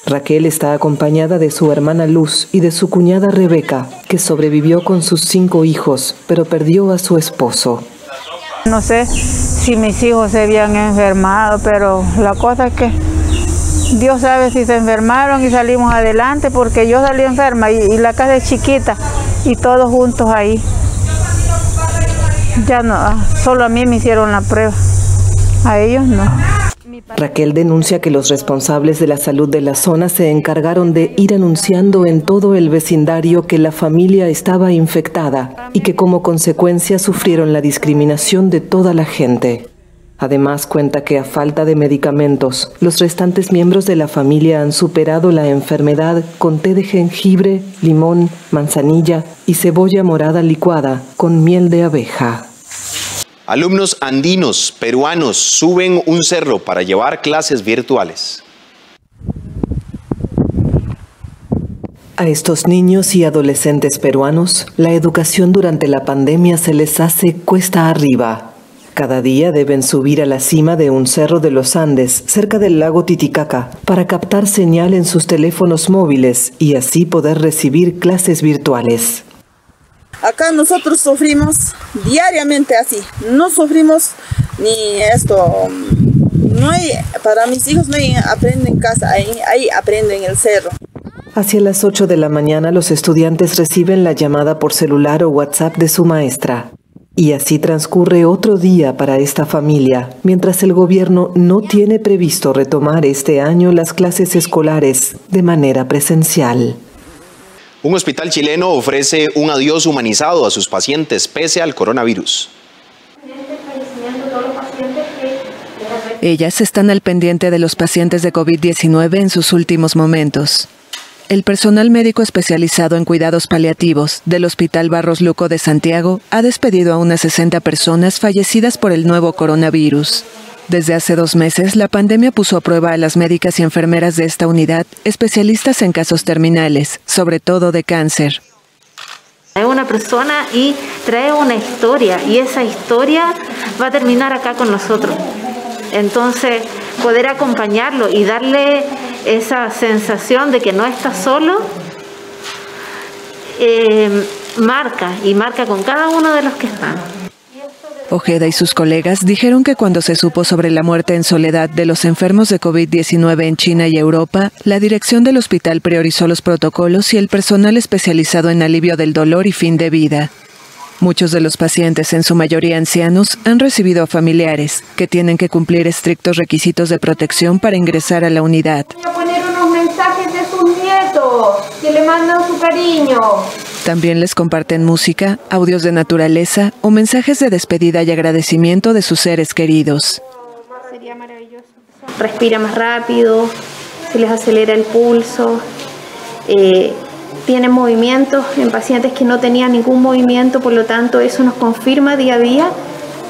Raquel está acompañada de su hermana Luz y de su cuñada Rebeca, que sobrevivió con sus 5 hijos, pero perdió a su esposo. No sé si mis hijos se habían enfermado, pero la cosa es que Dios sabe si se enfermaron y salimos adelante, porque yo salí enferma y la casa es chiquita y todos juntos ahí. Ya no, solo a mí me hicieron la prueba, a ellos no. Raquel denuncia que los responsables de la salud de la zona se encargaron de ir anunciando en todo el vecindario que la familia estaba infectada y que como consecuencia sufrieron la discriminación de toda la gente. Además, cuenta que a falta de medicamentos, los restantes miembros de la familia han superado la enfermedad con té de jengibre, limón, manzanilla y cebolla morada licuada con miel de abeja. Alumnos andinos peruanos suben un cerro para llevar clases virtuales. A estos niños y adolescentes peruanos, la educación durante la pandemia se les hace cuesta arriba. Cada día deben subir a la cima de un cerro de los Andes, cerca del lago Titicaca, para captar señal en sus teléfonos móviles y así poder recibir clases virtuales. Acá nosotros sufrimos diariamente así, no sufrimos ni esto, no hay, para mis hijos no hay, aprenden en casa, ahí aprenden en el cerro. Hacia las 8 de la mañana los estudiantes reciben la llamada por celular o WhatsApp de su maestra. Y así transcurre otro día para esta familia, mientras el gobierno no tiene previsto retomar este año las clases escolares de manera presencial. Un hospital chileno ofrece un adiós humanizado a sus pacientes pese al coronavirus. Ellas están al pendiente de los pacientes de COVID-19 en sus últimos momentos. El personal médico especializado en cuidados paliativos del Hospital Barros Luco de Santiago ha despedido a unas 60 personas fallecidas por el nuevo coronavirus. Desde hace 2 meses, la pandemia puso a prueba a las médicas y enfermeras de esta unidad, especialistas en casos terminales, sobre todo de cáncer. Trae una persona y trae una historia, y esa historia va a terminar acá con nosotros. Entonces, poder acompañarlo y darle esa sensación de que no está solo, marca con cada uno de los que están. Ojeda y sus colegas dijeron que cuando se supo sobre la muerte en soledad de los enfermos de COVID-19 en China y Europa, la dirección del hospital priorizó los protocolos y el personal especializado en alivio del dolor y fin de vida. Muchos de los pacientes, en su mayoría ancianos, han recibido a familiares que tienen que cumplir estrictos requisitos de protección para ingresar a la unidad. Voy a poner unos mensajes de sus nietos que le mandan su cariño. También les comparten música, audios de naturaleza o mensajes de despedida y agradecimiento de sus seres queridos. Sería maravilloso. Respira más rápido, se les acelera el pulso, tienen movimientos en pacientes que no tenían ningún movimiento, por lo tanto eso nos confirma día a día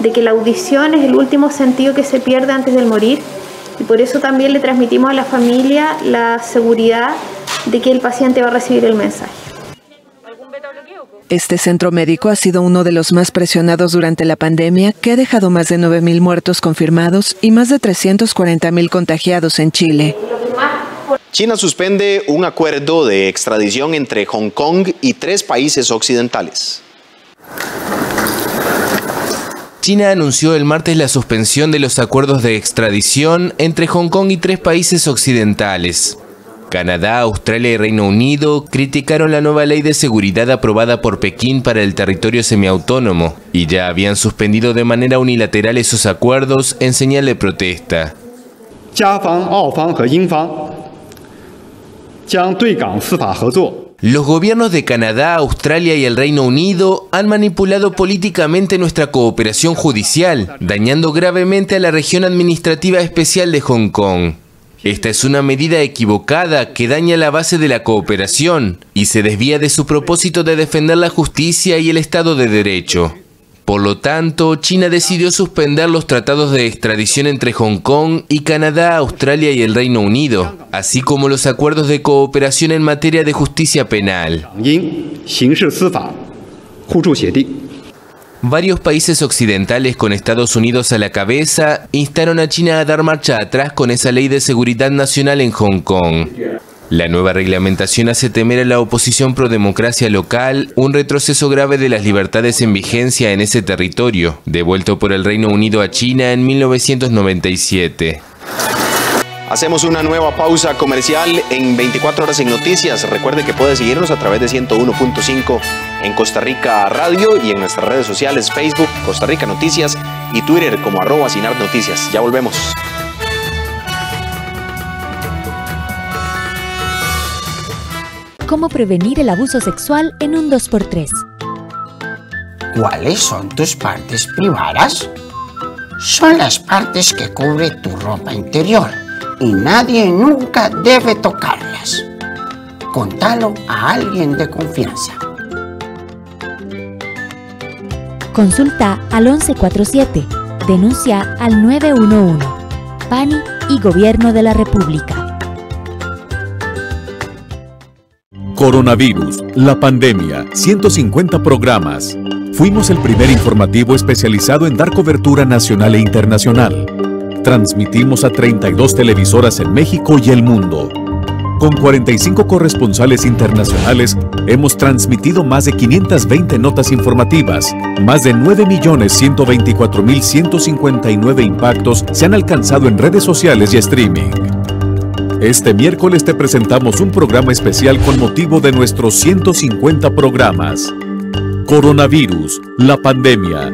de que la audición es el último sentido que se pierde antes de morir, y por eso también le transmitimos a la familia la seguridad de que el paciente va a recibir el mensaje. Este centro médico ha sido uno de los más presionados durante la pandemia, que ha dejado más de 9,000 muertos confirmados y más de 340,000 contagiados en Chile. China suspende un acuerdo de extradición entre Hong Kong y 3 países occidentales. China anunció el martes la suspensión de los acuerdos de extradición entre Hong Kong y 3 países occidentales. Canadá, Australia y Reino Unido criticaron la nueva ley de seguridad aprobada por Pekín para el territorio semiautónomo y ya habían suspendido de manera unilateral esos acuerdos en señal de protesta. Los gobiernos de Canadá, Australia y el Reino Unido han manipulado políticamente nuestra cooperación judicial, dañando gravemente a la región administrativa especial de Hong Kong. Esta es una medida equivocada que daña la base de la cooperación y se desvía de su propósito de defender la justicia y el Estado de Derecho. Por lo tanto, China decidió suspender los tratados de extradición entre Hong Kong y Canadá, Australia y el Reino Unido, así como los acuerdos de cooperación en materia de justicia penal. Varios países occidentales, con Estados Unidos a la cabeza, instaron a China a dar marcha atrás con esa ley de seguridad nacional en Hong Kong. La nueva reglamentación hace temer a la oposición pro-democracia local un retroceso grave de las libertades en vigencia en ese territorio, devuelto por el Reino Unido a China en 1997. Hacemos una nueva pausa comercial en 24 horas en noticias. Recuerde que puede seguirnos a través de 101.5 en Costa Rica Radio y en nuestras redes sociales Facebook, Costa Rica Noticias y Twitter como @SinarNoticias. Ya volvemos. ¿Cómo prevenir el abuso sexual en un 2x3? ¿Cuáles son tus partes privadas? Son las partes que cubre tu ropa interior y nadie nunca debe tocarlas. Contalo a alguien de confianza. Consulta al 1147. Denuncia al 911. PANI y Gobierno de la República. Coronavirus, la pandemia, 150 programas. Fuimos el primer informativo especializado en dar cobertura nacional e internacional. Transmitimos a 32 televisoras en México y el mundo. Con 45 corresponsales internacionales, hemos transmitido más de 520 notas informativas. Más de 9.124.159 impactos se han alcanzado en redes sociales y streaming. Este miércoles te presentamos un programa especial con motivo de nuestros 150 programas. Coronavirus, la pandemia.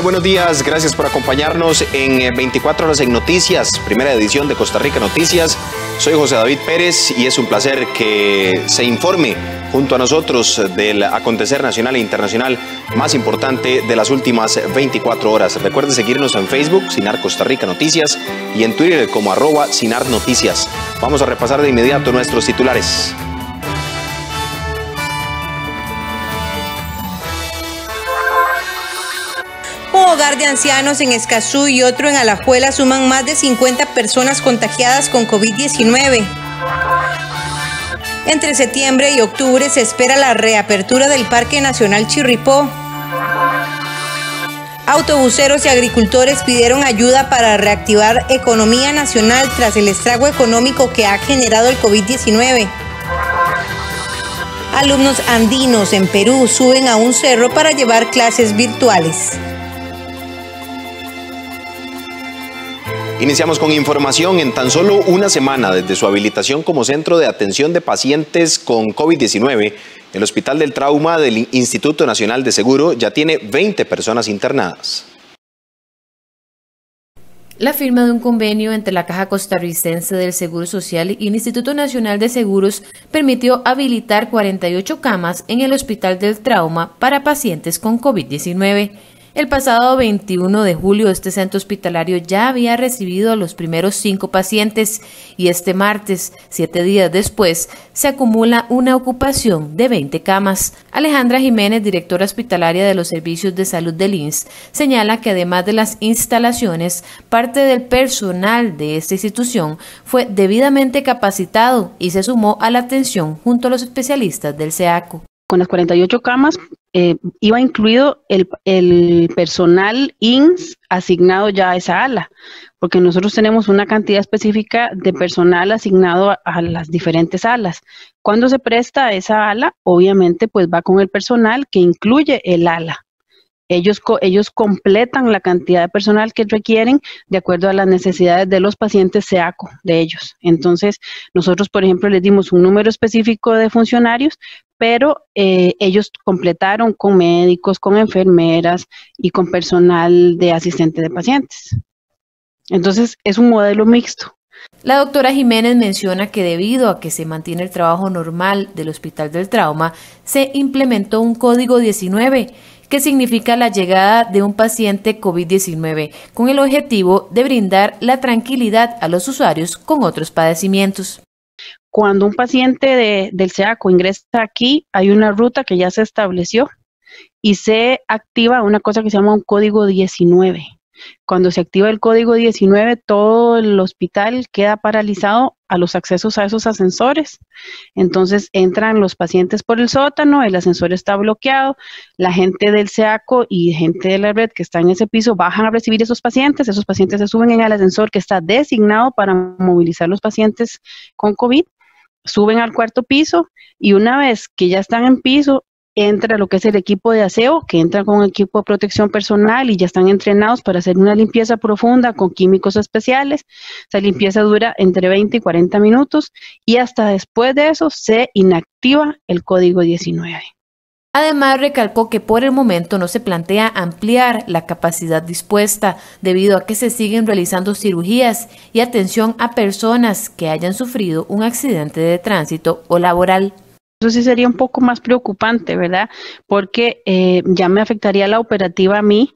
Buenos días, gracias por acompañarnos en 24 horas en Noticias, primera edición de Costa Rica Noticias. Soy José David Pérez y es un placer que se informe junto a nosotros del acontecer nacional e internacional más importante de las últimas 24 horas. Recuerde seguirnos en Facebook, Sinar Costa Rica Noticias, y en Twitter como @SinarNoticias. Vamos a repasar de inmediato nuestros titulares. Un hogar de ancianos en Escazú y otro en Alajuela suman más de 50 personas contagiadas con COVID-19. Entre septiembre y octubre se espera la reapertura del Parque Nacional Chirripó. Autobuseros y agricultores pidieron ayuda para reactivar economía nacional tras el estrago económico que ha generado el COVID-19. Alumnos andinos en Perú suben a un cerro para llevar clases virtuales. Iniciamos con información. En tan solo una semana desde su habilitación como centro de atención de pacientes con COVID-19, el Hospital del Trauma del Instituto Nacional de Seguro ya tiene 20 personas internadas. La firma de un convenio entre la Caja Costarricense del Seguro Social y el Instituto Nacional de Seguros permitió habilitar 48 camas en el Hospital del Trauma para pacientes con COVID-19. El pasado 21 de julio, este centro hospitalario ya había recibido a los primeros 5 pacientes y este martes, 7 días después, se acumula una ocupación de 20 camas. Alejandra Jiménez, directora hospitalaria de los servicios de salud del INSS, señala que además de las instalaciones, parte del personal de esta institución fue debidamente capacitado y se sumó a la atención junto a los especialistas del SEACO. Con las 48 camas iba incluido el personal INSS asignado ya a esa ala, porque nosotros tenemos una cantidad específica de personal asignado a las diferentes alas. Cuando se presta a esa ala, obviamente pues va con el personal que incluye el ala. Ellos completan la cantidad de personal que requieren de acuerdo a las necesidades de los pacientes SEACO de ellos. Entonces, nosotros, por ejemplo, les dimos un número específico de funcionarios, pero ellos completaron con médicos, con enfermeras y con personal de asistente de pacientes. Entonces, es un modelo mixto. La doctora Jiménez menciona que debido a que se mantiene el trabajo normal del Hospital del Trauma, se implementó un código 19, que significa la llegada de un paciente COVID-19, con el objetivo de brindar la tranquilidad a los usuarios con otros padecimientos. Cuando un paciente del SEACO ingresa aquí, hay una ruta que ya se estableció y se activa una cosa que se llama un código 19. Cuando se activa el código 19, todo el hospital queda paralizado a los accesos a esos ascensores. Entonces entran los pacientes por el sótano, el ascensor está bloqueado, la gente del SEACO y gente de la red que está en ese piso bajan a recibir esos pacientes se suben en el ascensor que está designado para movilizar los pacientes con COVID, suben al 4º piso y una vez que ya están en piso, entra lo que es el equipo de aseo, que entra con equipo de protección personal y ya están entrenados para hacer una limpieza profunda con químicos especiales. Esa limpieza dura entre 20 y 40 minutos y hasta después de eso se inactiva el código 19. Además, recalcó que por el momento no se plantea ampliar la capacidad dispuesta debido a que se siguen realizando cirugías y atención a personas que hayan sufrido un accidente de tránsito o laboral. Eso sí sería un poco más preocupante, ¿verdad? Porque ya me afectaría la operativa a mí.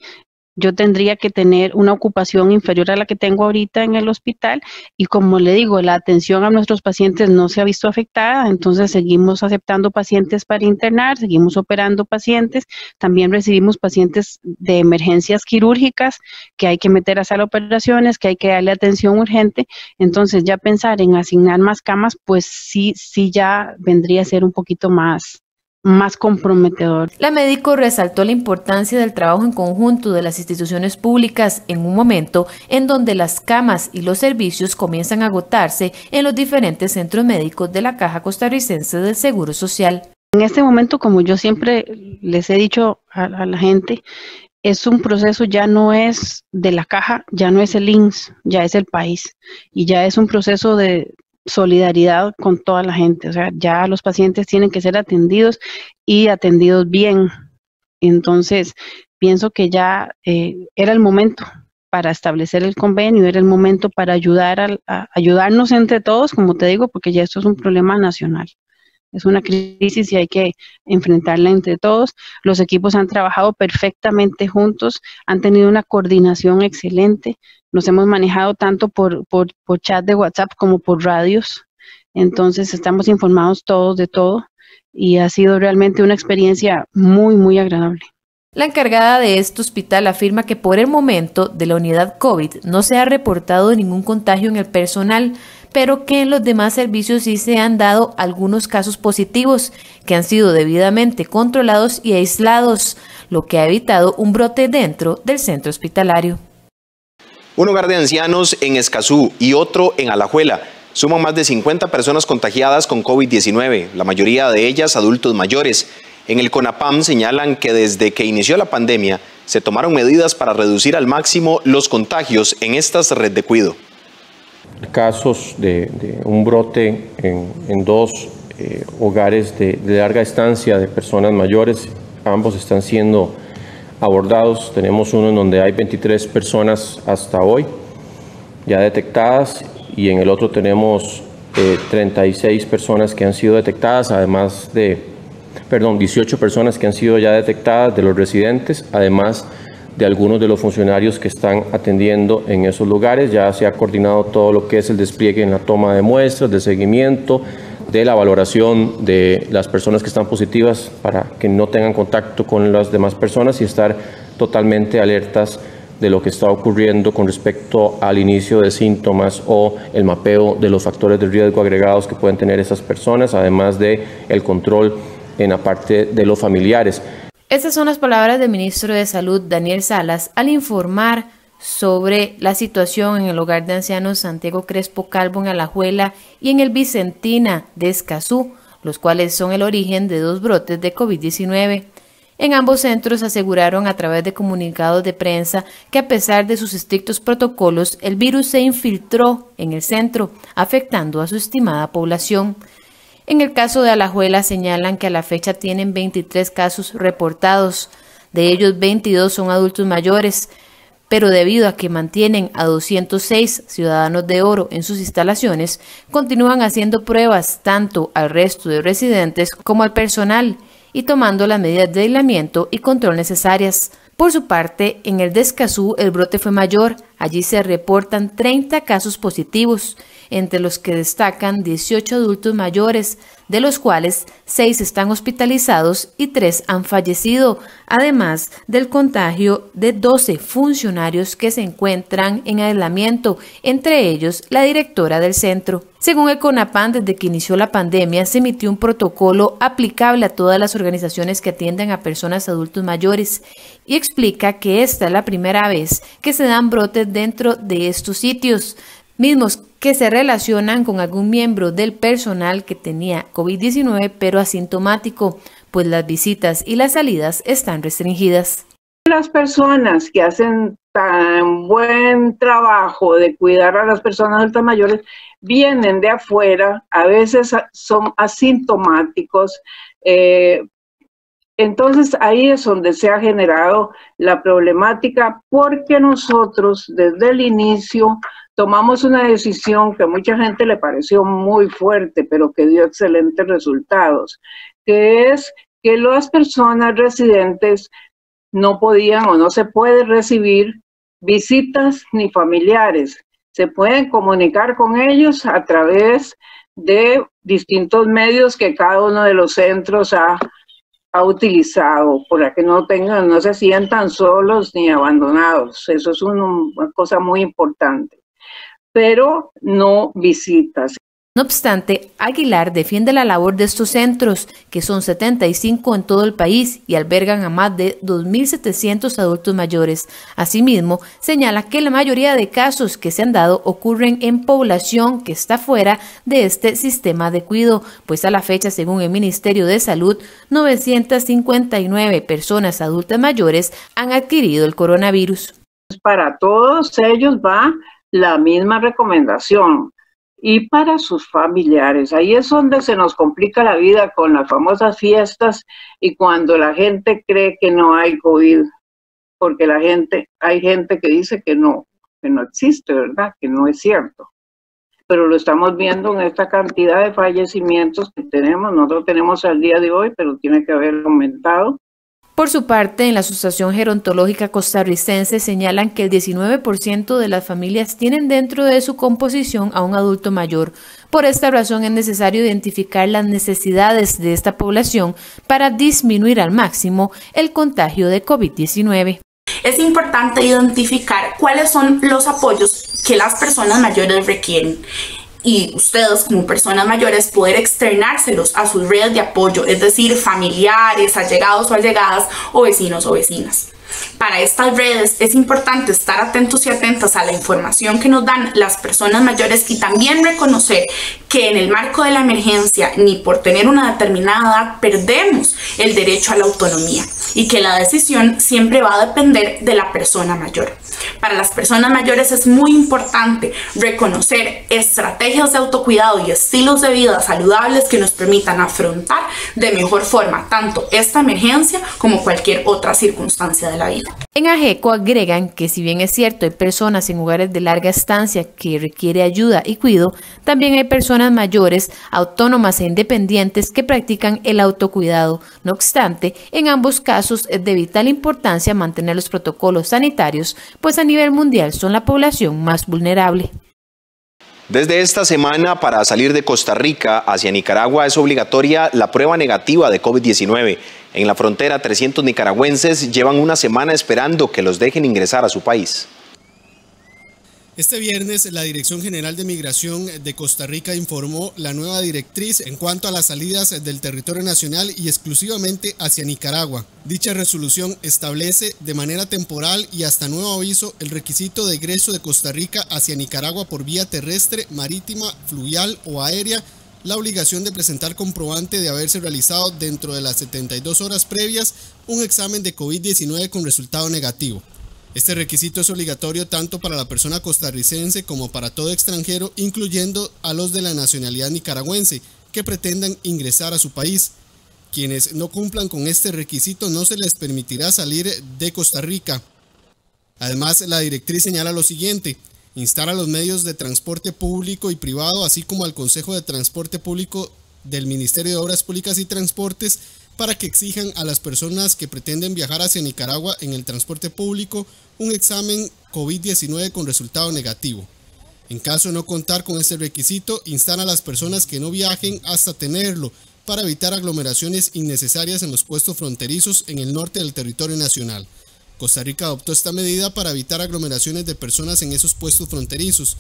Yo tendría que tener una ocupación inferior a la que tengo ahorita en el hospital y como le digo, la atención a nuestros pacientes no se ha visto afectada, entonces seguimos aceptando pacientes para internar, seguimos operando pacientes, también recibimos pacientes de emergencias quirúrgicas que hay que meter a sala de operaciones, que hay que darle atención urgente, entonces ya pensar en asignar más camas, pues sí ya vendría a ser un poquito más comprometedor. La médico resaltó la importancia del trabajo en conjunto de las instituciones públicas en un momento en donde las camas y los servicios comienzan a agotarse en los diferentes centros médicos de la Caja Costarricense del Seguro Social. En este momento, como yo siempre les he dicho a la gente, es un proceso, ya no es de la Caja, ya no es el INSS, ya es el país y ya es un proceso de solidaridad con toda la gente, o sea, ya los pacientes tienen que ser atendidos y atendidos bien. Entonces, pienso que ya era el momento para establecer el convenio, era el momento para ayudarnos entre todos, como te digo, porque ya esto es un problema nacional. Es una crisis y hay que enfrentarla entre todos. Los equipos han trabajado perfectamente juntos, han tenido una coordinación excelente. Nos hemos manejado tanto por chat de WhatsApp como por radios. Entonces estamos informados todos de todo y ha sido realmente una experiencia muy, muy agradable. La encargada de este hospital afirma que por el momento de la unidad COVID no se ha reportado ningún contagio en el personal, pero que en los demás servicios sí se han dado algunos casos positivos que han sido debidamente controlados y aislados, lo que ha evitado un brote dentro del centro hospitalario. Un hogar de ancianos en Escazú y otro en Alajuela suman más de 50 personas contagiadas con COVID-19, la mayoría de ellas adultos mayores. En el CONAPAM señalan que desde que inició la pandemia se tomaron medidas para reducir al máximo los contagios en estas redes de cuidado. Casos de un brote en dos hogares de larga estancia de personas mayores, ambos están siendo abordados. Tenemos uno en donde hay 23 personas hasta hoy ya detectadas y en el otro tenemos 36 personas que han sido detectadas, además de 18 personas que han sido ya detectadas de los residentes, además de algunos de los funcionarios que están atendiendo en esos lugares. Ya se ha coordinado todo lo que es el despliegue en la toma de muestras, de seguimiento, de la valoración de las personas que están positivas para que no tengan contacto con las demás personas y estar totalmente alertas de lo que está ocurriendo con respecto al inicio de síntomas o el mapeo de los factores de riesgo agregados que pueden tener esas personas, además de el control en la parte de los familiares. Estas son las palabras del ministro de Salud, Daniel Salas, al informar sobre la situación en el hogar de ancianos Santiago Crespo Calvo en Alajuela y en el Vicentina de Escazú, los cuales son el origen de 2 brotes de COVID-19. En ambos centros aseguraron a través de comunicados de prensa que a pesar de sus estrictos protocolos, el virus se infiltró en el centro, afectando a su estimada población. En el caso de Alajuela señalan que a la fecha tienen 23 casos reportados, de ellos 22 son adultos mayores, pero debido a que mantienen a 206 ciudadanos de oro en sus instalaciones, continúan haciendo pruebas tanto al resto de residentes como al personal y tomando las medidas de aislamiento y control necesarias. Por su parte, en el de Escazú el brote fue mayor, allí se reportan 30 casos positivos, entre los que destacan 18 adultos mayores, de los cuales 6 están hospitalizados y 3 han fallecido, además del contagio de 12 funcionarios que se encuentran en aislamiento, entre ellos la directora del centro. Según el CONAPAN, desde que inició la pandemia se emitió un protocolo aplicable a todas las organizaciones que atienden a personas adultos mayores y explica que esta es la primera vez que se dan brotes dentro de estos sitios, mismos que se relacionan con algún miembro del personal que tenía COVID-19 pero asintomático, pues las visitas y las salidas están restringidas. Las personas que hacen tan buen trabajo de cuidar a las personas adultas mayores vienen de afuera, a veces son asintomáticos, entonces ahí es donde se ha generado la problemática, porque nosotros desde el inicio tomamos una decisión que a mucha gente le pareció muy fuerte, pero que dio excelentes resultados, que es que las personas residentes no podían o no se puede recibir visitas ni familiares. Se pueden comunicar con ellos a través de distintos medios que cada uno de los centros ha utilizado para que no se sientan solos ni abandonados. Eso es una cosa muy importante, pero no visitas. No obstante, Aguilar defiende la labor de estos centros, que son 75 en todo el país y albergan a más de 2.700 adultos mayores. Asimismo, señala que la mayoría de casos que se han dado ocurren en población que está fuera de este sistema de cuidado, pues a la fecha, según el Ministerio de Salud, 959 personas adultas mayores han adquirido el coronavirus. Para todos ellos va la misma recomendación. Y para sus familiares, ahí es donde se nos complica la vida con las famosas fiestas y cuando la gente cree que no hay COVID, porque hay gente que dice que no existe, ¿verdad? Que no es cierto. Pero lo estamos viendo en esta cantidad de fallecimientos que tenemos. Nosotros tenemos al día de hoy, pero tiene que haber aumentado. Por su parte, en la Asociación Gerontológica Costarricense señalan que el 19% de las familias tienen dentro de su composición a un adulto mayor. Por esta razón es necesario identificar las necesidades de esta población para disminuir al máximo el contagio de COVID-19. Es importante identificar cuáles son los apoyos que las personas mayores requieren. Y ustedes como personas mayores poder externárselos a sus redes de apoyo, es decir, familiares, allegados o allegadas o vecinos o vecinas. Para estas redes es importante estar atentos y atentas a la información que nos dan las personas mayores y también reconocer que en el marco de la emergencia ni por tener una determinada edad perdemos el derecho a la autonomía y que la decisión siempre va a depender de la persona mayor. Para las personas mayores es muy importante reconocer estrategias de autocuidado y estilos de vida saludables que nos permitan afrontar de mejor forma tanto esta emergencia como cualquier otra circunstancia de la vida. En AGECO agregan que si bien es cierto hay personas en hogares de larga estancia que requiere ayuda y cuidado, también hay personas mayores, autónomas e independientes que practican el autocuidado. No obstante, en ambos casos casos es de vital importancia mantener los protocolos sanitarios, pues a nivel mundial son la población más vulnerable. Desde esta semana, para salir de Costa Rica hacia Nicaragua es obligatoria la prueba negativa de COVID-19. En la frontera, 300 nicaragüenses llevan una semana esperando que los dejen ingresar a su país. Este viernes, la Dirección General de Migración de Costa Rica informó la nueva directriz en cuanto a las salidas del territorio nacional y exclusivamente hacia Nicaragua. Dicha resolución establece de manera temporal y hasta nuevo aviso el requisito de ingreso de Costa Rica hacia Nicaragua por vía terrestre, marítima, fluvial o aérea, la obligación de presentar comprobante de haberse realizado dentro de las 72 horas previas un examen de COVID-19 con resultado negativo. Este requisito es obligatorio tanto para la persona costarricense como para todo extranjero, incluyendo a los de la nacionalidad nicaragüense que pretendan ingresar a su país. Quienes no cumplan con este requisito no se les permitirá salir de Costa Rica. Además, la directriz señala lo siguiente: instar a los medios de transporte público y privado, así como al Consejo de Transporte Público del Ministerio de Obras Públicas y Transportes, para que exijan a las personas que pretenden viajar hacia Nicaragua en el transporte público un examen COVID-19 con resultado negativo. En caso de no contar con este requisito, instar a las personas que no viajen hasta tenerlo, para evitar aglomeraciones innecesarias en los puestos fronterizos en el norte del territorio nacional. Costa Rica adoptó esta medida para evitar aglomeraciones de personas en esos puestos fronterizos.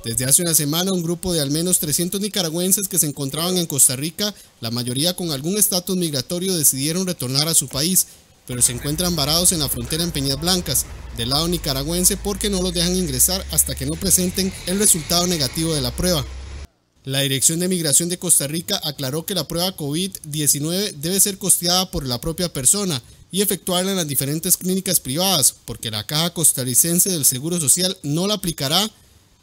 Desde hace una semana, un grupo de al menos 300 nicaragüenses que se encontraban en Costa Rica, la mayoría con algún estatus migratorio, decidieron retornar a su país, pero se encuentran varados en la frontera en Peñas Blancas, del lado nicaragüense, porque no los dejan ingresar hasta que no presenten el resultado negativo de la prueba. La Dirección de Migración de Costa Rica aclaró que la prueba COVID-19 debe ser costeada por la propia persona y efectuarla en las diferentes clínicas privadas, porque la Caja Costarricense del Seguro Social no la aplicará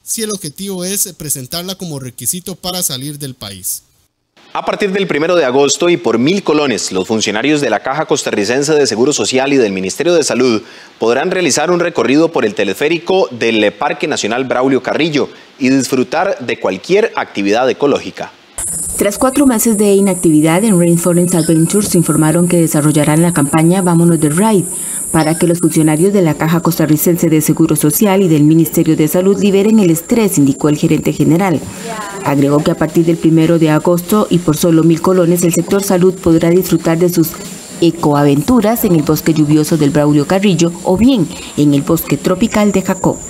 si el objetivo es presentarla como requisito para salir del país. A partir del 1 de agosto y por 1.000 colones, los funcionarios de la Caja Costarricense de Seguro Social y del Ministerio de Salud podrán realizar un recorrido por el teleférico del Parque Nacional Braulio Carrillo y disfrutar de cualquier actividad ecológica. Tras 4 meses de inactividad, en Rainforest Adventures informaron que desarrollarán la campaña Vámonos de Ride para que los funcionarios de la Caja Costarricense de Seguro Social y del Ministerio de Salud liberen el estrés, indicó el gerente general. Agregó que a partir del 1 de agosto y por solo 1.000 colones, el sector salud podrá disfrutar de sus ecoaventuras en el bosque lluvioso del Braulio Carrillo o bien en el bosque tropical de Jacó.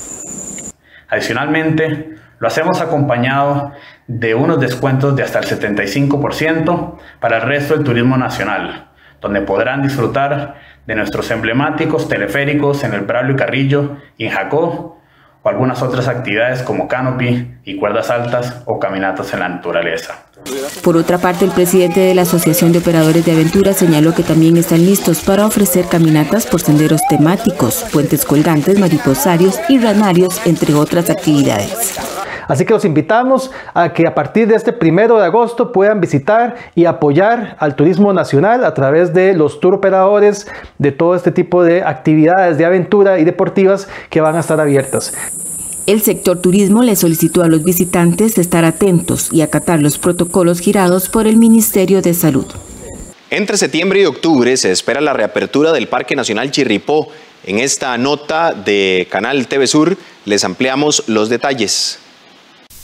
Adicionalmente, lo hacemos acompañado de unos descuentos de hasta el 75% para el resto del turismo nacional, donde podrán disfrutar de nuestros emblemáticos teleféricos en el Braulio Carrillo y en Jacó, o algunas otras actividades como canopy y cuerdas altas o caminatas en la naturaleza. Por otra parte, el presidente de la Asociación de Operadores de Aventuras señaló que también están listos para ofrecer caminatas por senderos temáticos, puentes colgantes, mariposarios y ranarios, entre otras actividades. Así que los invitamos a que a partir de este 1 de agosto puedan visitar y apoyar al turismo nacional a través de los tour operadores, de todo este tipo de actividades de aventura y deportivas que van a estar abiertas. El sector turismo le solicitó a los visitantes estar atentos y acatar los protocolos girados por el Ministerio de Salud. Entre septiembre y octubre se espera la reapertura del Parque Nacional Chirripó. En esta nota de Canal TV Sur les ampliamos los detalles.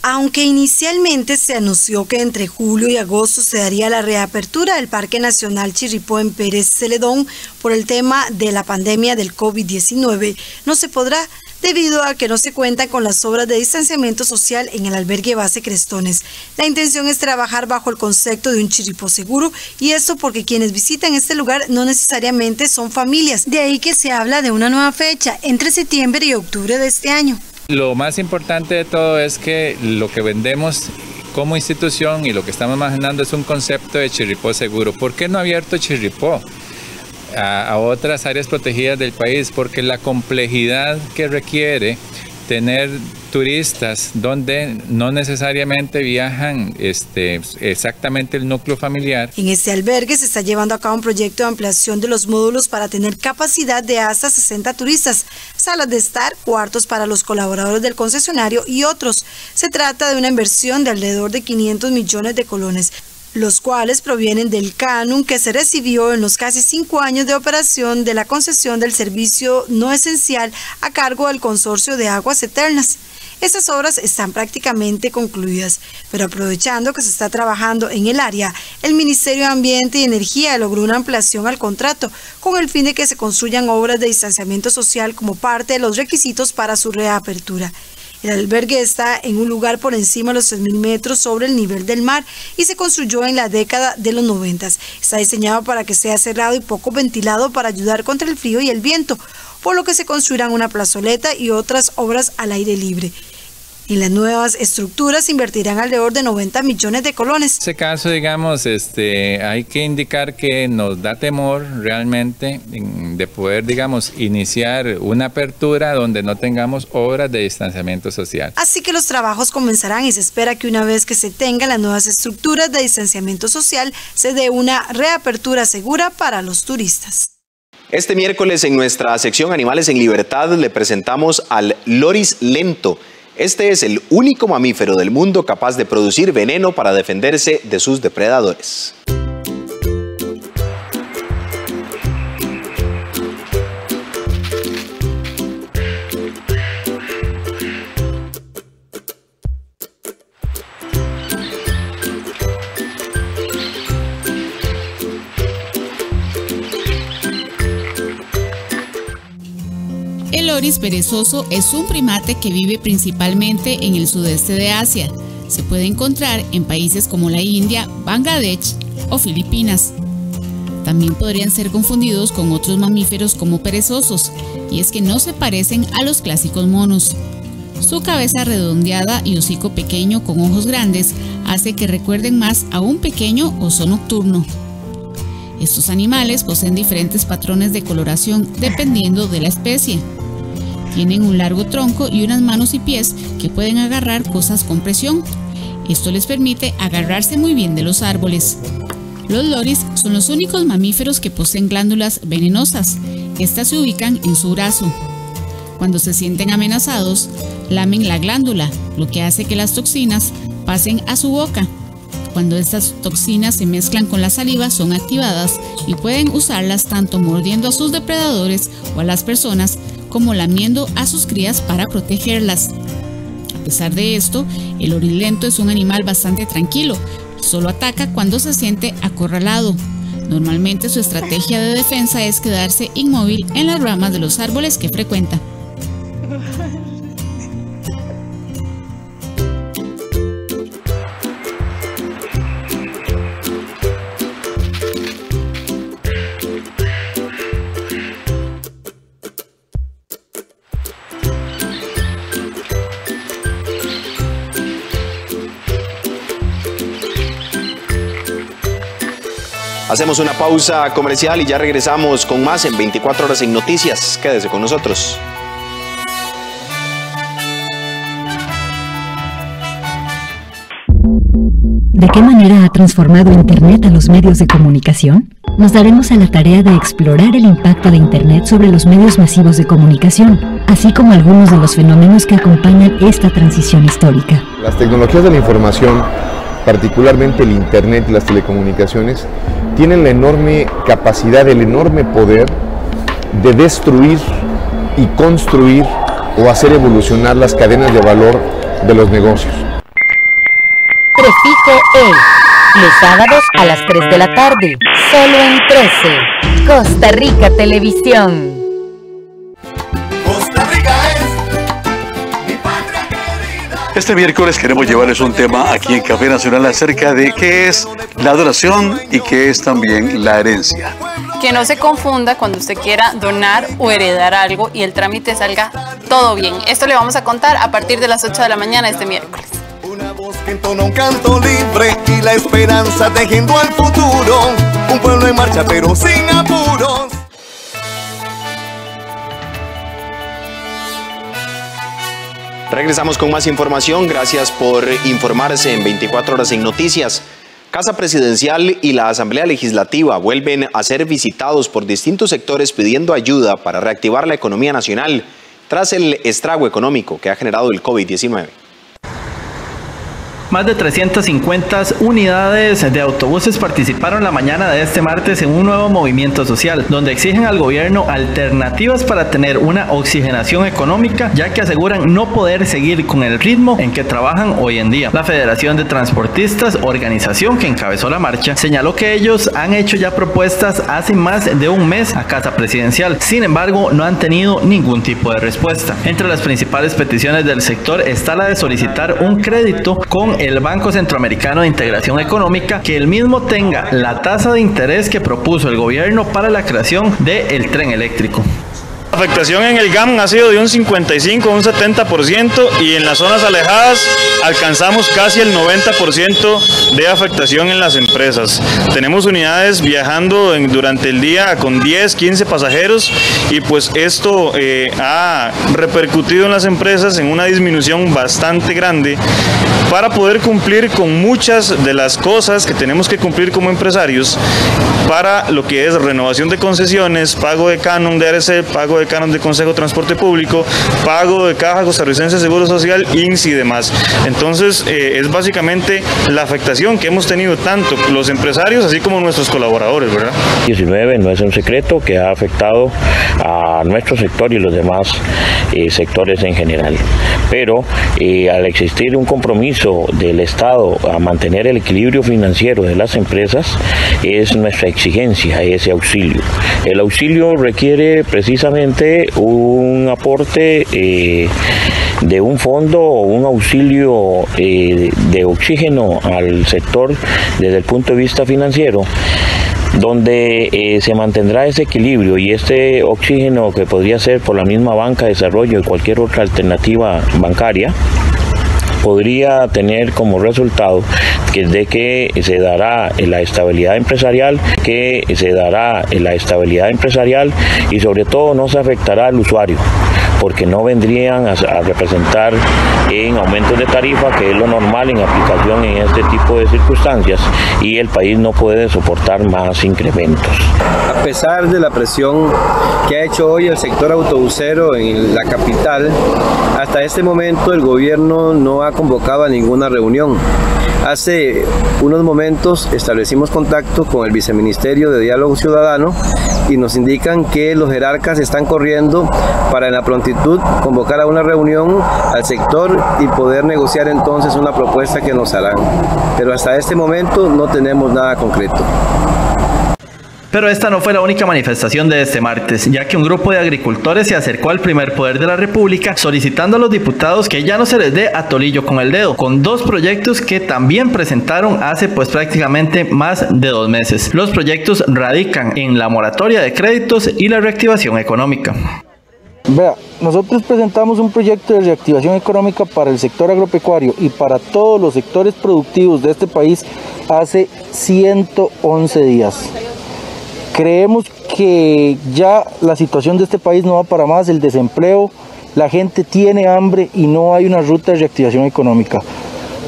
Aunque inicialmente se anunció que entre julio y agosto se daría la reapertura del Parque Nacional Chirripó en Pérez Celedón por el tema de la pandemia del COVID-19, no se podrá debido a que no se cuentan con las obras de distanciamiento social en el albergue base Crestones. La intención es trabajar bajo el concepto de un chirripó seguro, y esto porque quienes visitan este lugar no necesariamente son familias, de ahí que se habla de una nueva fecha entre septiembre y octubre de este año. Lo más importante de todo es que lo que vendemos como institución y lo que estamos imaginando es un concepto de chirripó seguro. ¿Por qué no ha abierto Chirripó a otras áreas protegidas del país? Porque la complejidad que requiere tener turistas donde no necesariamente viajan exactamente el núcleo familiar. En este albergue se está llevando a cabo un proyecto de ampliación de los módulos para tener capacidad de hasta 60 turistas, salas de estar, cuartos para los colaboradores del concesionario y otros. Se trata de una inversión de alrededor de 500 millones de colones. los cuales provienen del canon que se recibió en los casi 5 años de operación de la concesión del servicio no esencial a cargo del Consorcio de Aguas Eternas. Estas obras están prácticamente concluidas, pero aprovechando que se está trabajando en el área, el Ministerio de Ambiente y Energía logró una ampliación al contrato con el fin de que se construyan obras de distanciamiento social como parte de los requisitos para su reapertura. El albergue está en un lugar por encima de los 3.000 metros sobre el nivel del mar y se construyó en la década de los 90. Está diseñado para que sea cerrado y poco ventilado para ayudar contra el frío y el viento, por lo que se construirán una plazoleta y otras obras al aire libre. En las nuevas estructuras se invertirán alrededor de 90 millones de colones. En este caso, digamos, hay que indicar que nos da temor realmente de poder, digamos, iniciar una apertura donde no tengamos obras de distanciamiento social. Así que los trabajos comenzarán y se espera que una vez que se tengan las nuevas estructuras de distanciamiento social, se dé una reapertura segura para los turistas. Este miércoles en nuestra sección Animales en Libertad le presentamos al loris lento. Este es el único mamífero del mundo capaz de producir veneno para defenderse de sus depredadores. El loris perezoso es un primate que vive principalmente en el sudeste de Asia. Se puede encontrar en países como la India, Bangladesh o Filipinas. También podrían ser confundidos con otros mamíferos como perezosos, y es que no se parecen a los clásicos monos. Su cabeza redondeada y hocico pequeño con ojos grandes hace que recuerden más a un pequeño oso nocturno. Estos animales poseen diferentes patrones de coloración dependiendo de la especie. Tienen un largo tronco y unas manos y pies que pueden agarrar cosas con presión. Esto les permite agarrarse muy bien de los árboles. Los loris son los únicos mamíferos que poseen glándulas venenosas. Estas se ubican en su brazo. Cuando se sienten amenazados, lamen la glándula, lo que hace que las toxinas pasen a su boca. Cuando estas toxinas se mezclan con la saliva, son activadas y pueden usarlas tanto mordiendo a sus depredadores o a las personas, como lamiendo a sus crías para protegerlas. A pesar de esto, el loris lento es un animal bastante tranquilo. Solo ataca cuando se siente acorralado. Normalmente su estrategia de defensa es quedarse inmóvil en las ramas de los árboles que frecuenta. Hacemos una pausa comercial y ya regresamos con más en 24 horas en Noticias. Quédese con nosotros. ¿De qué manera ha transformado Internet a los medios de comunicación? Nos daremos a la tarea de explorar el impacto de Internet sobre los medios masivos de comunicación, así como algunos de los fenómenos que acompañan esta transición histórica. Las tecnologías de la información, particularmente el Internet y las telecomunicaciones, tienen la enorme capacidad, el enorme poder de destruir y construir o hacer evolucionar las cadenas de valor de los negocios. Prefijo E, los sábados a las 3 de la tarde, solo en 13, Costa Rica Televisión. Costa Rica es mi patria querida. Este miércoles queremos llevarles un tema aquí en Café Nacional acerca de qué es la donación y qué es también la herencia. Que no se confunda cuando usted quiera donar o heredar algo y el trámite salga todo bien. Esto le vamos a contar a partir de las 8 de la mañana este miércoles. Una voz que entona un canto libre y la esperanza tejiendo al futuro. Un pueblo en marcha pero sin apuros. Regresamos con más información. Gracias por informarse en 24 horas en Noticias. Casa Presidencial y la Asamblea Legislativa vuelven a ser visitados por distintos sectores pidiendo ayuda para reactivar la economía nacional tras el estrago económico que ha generado el COVID-19. Más de 350 unidades de autobuses participaron la mañana de este martes en un nuevo movimiento social, donde exigen al gobierno alternativas para tener una oxigenación económica, ya que aseguran no poder seguir con el ritmo en que trabajan hoy en día. La Federación de Transportistas, organización que encabezó la marcha, señaló que ellos han hecho ya propuestas hace más de un mes a Casa Presidencial. Sin embargo, no han tenido ningún tipo de respuesta. Entre las principales peticiones del sector está la de solicitar un crédito con el Banco Centroamericano de Integración Económica, que el mismo tenga la tasa de interés que propuso el gobierno para la creación del tren eléctrico. La afectación en el GAM ha sido de un 55 a un 70% y en las zonas alejadas alcanzamos casi el 90% de afectación en las empresas. Tenemos unidades viajando durante el día con 10, 15 pasajeros y pues esto ha repercutido en las empresas en una disminución bastante grande para poder cumplir con muchas de las cosas que tenemos que cumplir como empresarios para lo que es renovación de concesiones, pago de canon de ARC, pago de canon de Consejo de Transporte Público, pago de Caja Costarricense de Seguro Social, INS y demás. Entonces es básicamente la afectación que hemos tenido tanto los empresarios así como nuestros colaboradores, ¿verdad? 19 no es un secreto que ha afectado a nuestro sector y los demás sectores en general, pero al existir un compromiso del Estado a mantener el equilibrio financiero de las empresas, es nuestra exigencia ese auxilio. El auxilio requiere precisamente un aporte de un fondo o un auxilio de oxígeno al sector desde el punto de vista financiero, donde se mantendrá ese equilibrio, y este oxígeno, que podría ser por la misma banca de desarrollo y cualquier otra alternativa bancaria, podría tener como resultado que se dará la estabilidad empresarial, y sobre todo no se afectará al usuario, porque no vendrían a representar en aumentos de tarifa, que es lo normal en aplicación en este tipo de circunstancias, y el país no puede soportar más incrementos. A pesar de la presión que ha hecho hoy el sector autobusero en la capital, hasta este momento el gobierno no ha convocado a ninguna reunión. Hace unos momentos establecimos contacto con el Viceministerio de Diálogo Ciudadano y nos indican que los jerarcas están corriendo para en la prontitud convocar a una reunión al sector y poder negociar entonces una propuesta que nos harán. Pero hasta este momento no tenemos nada concreto. Pero esta no fue la única manifestación de este martes, ya que un grupo de agricultores se acercó al primer poder de la República solicitando a los diputados que ya no se les dé atolillo con el dedo, con dos proyectos que también presentaron hace prácticamente más de 2 meses. Los proyectos radican en la moratoria de créditos y la reactivación económica. Vea, nosotros presentamos un proyecto de reactivación económica para el sector agropecuario y para todos los sectores productivos de este país hace 111 días. Creemos que ya la situación de este país no va para más, el desempleo, la gente tiene hambre y no hay una ruta de reactivación económica.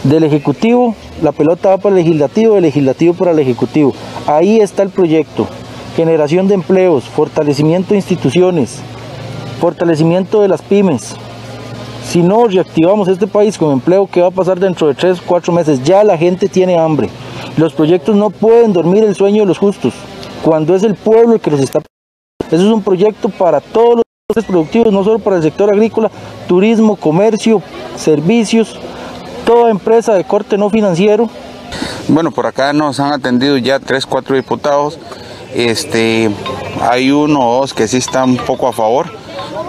Del Ejecutivo, la pelota va para el Legislativo, del Legislativo para el Ejecutivo. Ahí está el proyecto, generación de empleos, fortalecimiento de instituciones, fortalecimiento de las pymes. Si no reactivamos este país con empleo, ¿qué va a pasar dentro de 3 o 4 meses? Ya la gente tiene hambre. Los proyectos no pueden dormir el sueño de los justos, cuando es el pueblo el que los está. Eso es un proyecto para todos los sectores productivos, no solo para el sector agrícola, turismo, comercio, servicios, toda empresa de corte no financiero. Bueno, por acá nos han atendido ya 3 o 4 diputados. Hay 1 o 2 que sí están un poco a favor,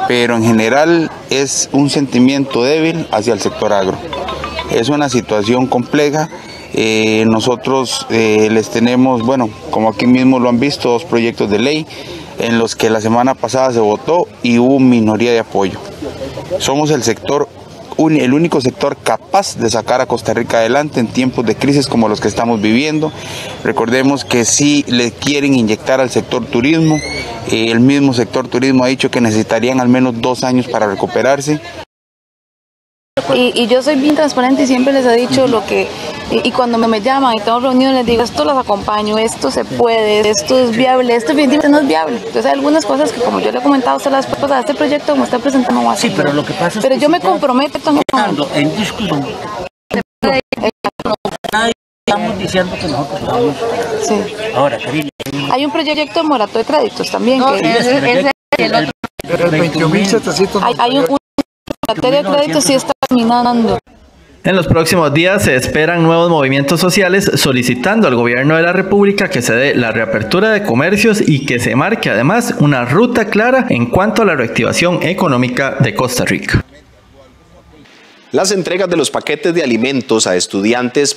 pero en general es un sentimiento débil hacia el sector agro. Es una situación compleja. Nosotros les tenemos, bueno, como aquí mismo lo han visto, 2 proyectos de ley en los que la semana pasada se votó y hubo minoría de apoyo. Somos el único sector capaz de sacar a Costa Rica adelante en tiempos de crisis como los que estamos viviendo. Recordemos que sí le quieren inyectar al sector turismo. El mismo sector turismo ha dicho que necesitarían al menos 2 años para recuperarse. Y yo soy bien transparente y siempre les he dicho lo que, y cuando me llaman y tengo reuniones les digo, esto los acompaño, esto se puede, esto es viable, esto evidentemente no es viable. Entonces hay algunas cosas que, como yo le he comentado a usted las cosas, este proyecto como está presentando no va a ser. Sí, pero lo que pasa es pero que yo me comprometo en discusión. nadie estamos diciendo que nosotros estamos. Sí. Ahora, Karina, hay un proyecto de morato de créditos también. No, que es el otro. El 21.700. Hay un moratoria de créditos sí está terminando. En los próximos días se esperan nuevos movimientos sociales solicitando al gobierno de la República que se dé la reapertura de comercios y que se marque además una ruta clara en cuanto a la reactivación económica de Costa Rica. Las entregas de los paquetes de alimentos a estudiantes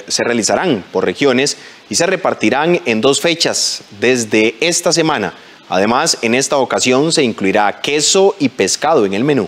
se realizarán por regiones y se repartirán en 2 fechas desde esta semana. Además, en esta ocasión se incluirá queso y pescado en el menú.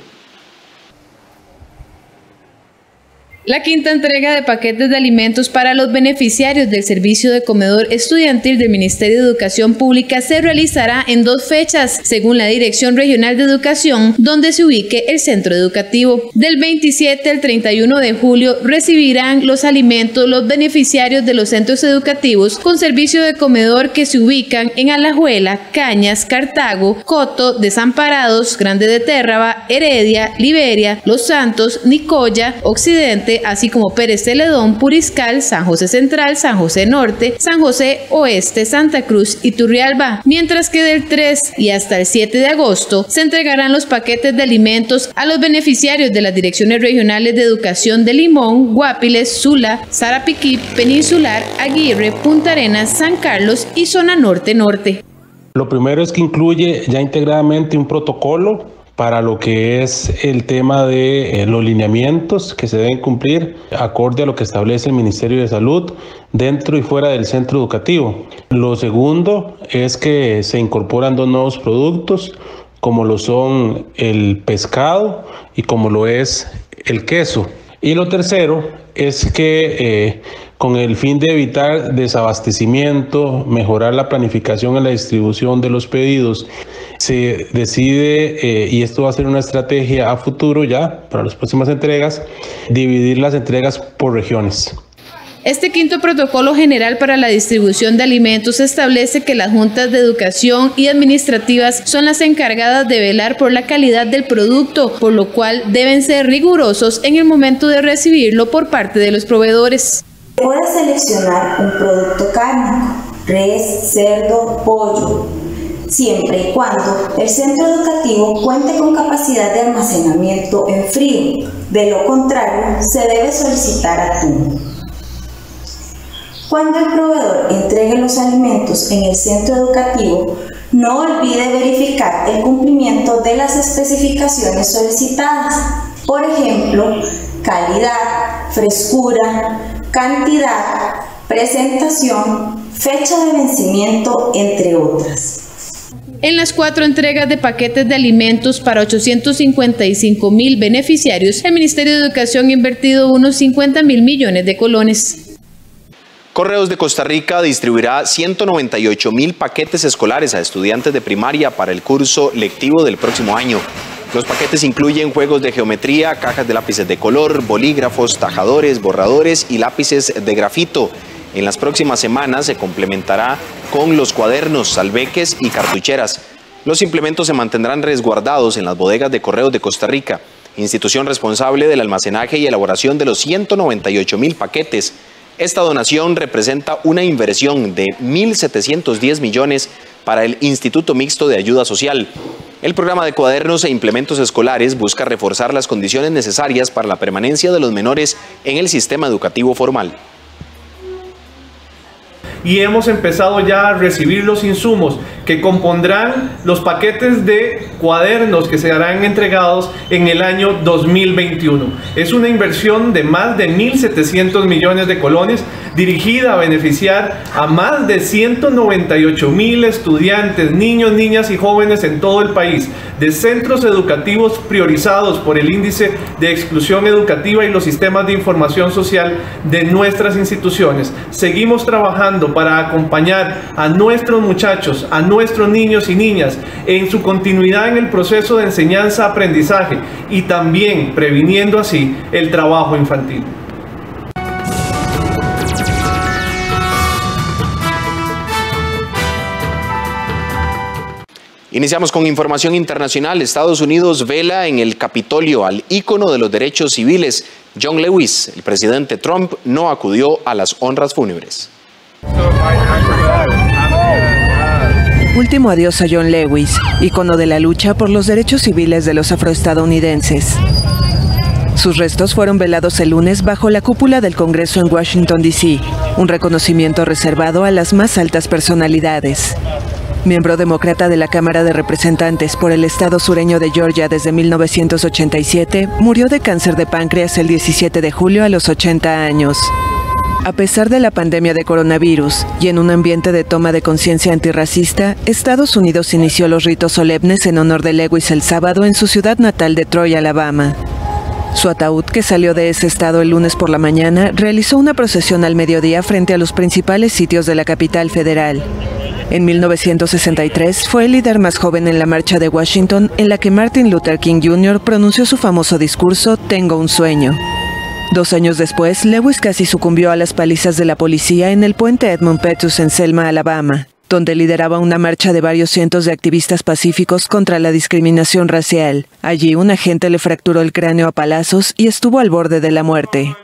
La quinta entrega de paquetes de alimentos para los beneficiarios del servicio de comedor estudiantil del Ministerio de Educación Pública se realizará en 2 fechas, según la Dirección Regional de Educación, donde se ubique el centro educativo. Del 27 al 31 de julio recibirán los alimentos los beneficiarios de los centros educativos con servicio de comedor que se ubican en Alajuela, Cañas, Cartago, Coto, Desamparados, Grande de Térraba, Heredia, Liberia, Los Santos, Nicoya, Occidente, así como Pérez Celedón, Puriscal, San José Central, San José Norte, San José Oeste, Santa Cruz y Turrialba, mientras que del 3 y hasta el 7 de agosto se entregarán los paquetes de alimentos a los beneficiarios de las Direcciones Regionales de Educación de Limón, Guapiles, Sula, Sarapiquí, Peninsular, Aguirre, Punta Arenas, San Carlos y Zona Norte-Norte. Lo primero es que incluye ya integradamente un protocolo para lo que es el tema de los lineamientos que se deben cumplir acorde a lo que establece el Ministerio de Salud dentro y fuera del centro educativo. Lo segundo es que se incorporan 2 nuevos productos, como lo son el pescado y como lo es el queso. Y lo tercero es que con el fin de evitar desabastecimiento, mejorar la planificación en la distribución de los pedidos, se decide, y esto va a ser una estrategia a futuro ya para las próximas entregas, dividir las entregas por regiones. Este quinto protocolo general para la distribución de alimentos establece que las juntas de educación y administrativas son las encargadas de velar por la calidad del producto, por lo cual deben ser rigurosos en el momento de recibirlo por parte de los proveedores. Puede seleccionar un producto cárnico, res, cerdo, pollo, siempre y cuando el centro educativo cuente con capacidad de almacenamiento en frío. De lo contrario, se debe solicitar atún. Cuando el proveedor entregue los alimentos en el centro educativo, no olvide verificar el cumplimiento de las especificaciones solicitadas. Por ejemplo, calidad, frescura, cantidad, presentación, fecha de vencimiento, entre otras. En las 4 entregas de paquetes de alimentos para 855,000 beneficiarios, el Ministerio de Educación ha invertido unos 50,000 millones de colones. Correos de Costa Rica distribuirá 198,000 paquetes escolares a estudiantes de primaria para el curso lectivo del próximo año. Los paquetes incluyen juegos de geometría, cajas de lápices de color, bolígrafos, tajadores, borradores y lápices de grafito. En las próximas semanas se complementará con los cuadernos, salveques y cartucheras. Los implementos se mantendrán resguardados en las bodegas de Correos de Costa Rica, institución responsable del almacenaje y elaboración de los 198,000 paquetes. Esta donación representa una inversión de 1.710 millones para el Instituto Mixto de Ayuda Social. El programa de cuadernos e implementos escolares busca reforzar las condiciones necesarias para la permanencia de los menores en el sistema educativo formal. Y hemos empezado ya a recibir los insumos que compondrán los paquetes de cuadernos que serán entregados en el año 2021. Es una inversión de más de 1.700 millones de colones dirigida a beneficiar a más de 198,000 estudiantes, niños, niñas y jóvenes en todo el país, de centros educativos priorizados por el índice de exclusión educativa y los sistemas de información social de nuestras instituciones. Seguimos trabajando para acompañar a nuestros muchachos, a nuestros niños y niñas en su continuidad en el proceso de enseñanza-aprendizaje y también previniendo así el trabajo infantil. Iniciamos con información internacional. Estados Unidos vela en el Capitolio al ícono de los derechos civiles, John Lewis. El presidente Trump no acudió a las honras fúnebres. Último adiós a John Lewis, ícono de la lucha por los derechos civiles de los afroestadounidenses. Sus restos fueron velados el lunes bajo la cúpula del Congreso en Washington, D.C., un reconocimiento reservado a las más altas personalidades. Miembro demócrata de la Cámara de Representantes por el estado sureño de Georgia desde 1987, murió de cáncer de páncreas el 17 de julio a los 80 años. A pesar de la pandemia de coronavirus y en un ambiente de toma de conciencia antirracista, Estados Unidos inició los ritos solemnes en honor de Lewis el sábado en su ciudad natal de Troy, Alabama. Su ataúd, que salió de ese estado el lunes por la mañana, realizó una procesión al mediodía frente a los principales sitios de la capital federal. En 1963 fue el líder más joven en la marcha de Washington, en la que Martin Luther King Jr. pronunció su famoso discurso "Tengo un sueño". 2 años después, Lewis casi sucumbió a las palizas de la policía en el puente Edmund Pettus en Selma, Alabama, donde lideraba una marcha de varios cientos de activistas pacíficos contra la discriminación racial. Allí, un agente le fracturó el cráneo a palazos y estuvo al borde de la muerte.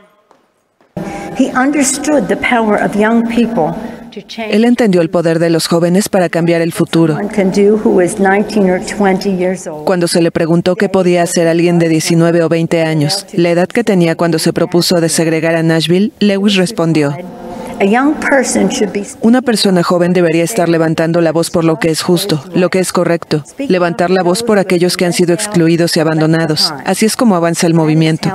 Él entendió el poder de los jóvenes para cambiar el futuro. Cuando se le preguntó qué podía hacer alguien de 19 o 20 años, la edad que tenía cuando se propuso desegregar a Nashville, Lewis respondió: una persona joven debería estar levantando la voz por lo que es justo, lo que es correcto, levantar la voz por aquellos que han sido excluidos y abandonados. Así es como avanza el movimiento.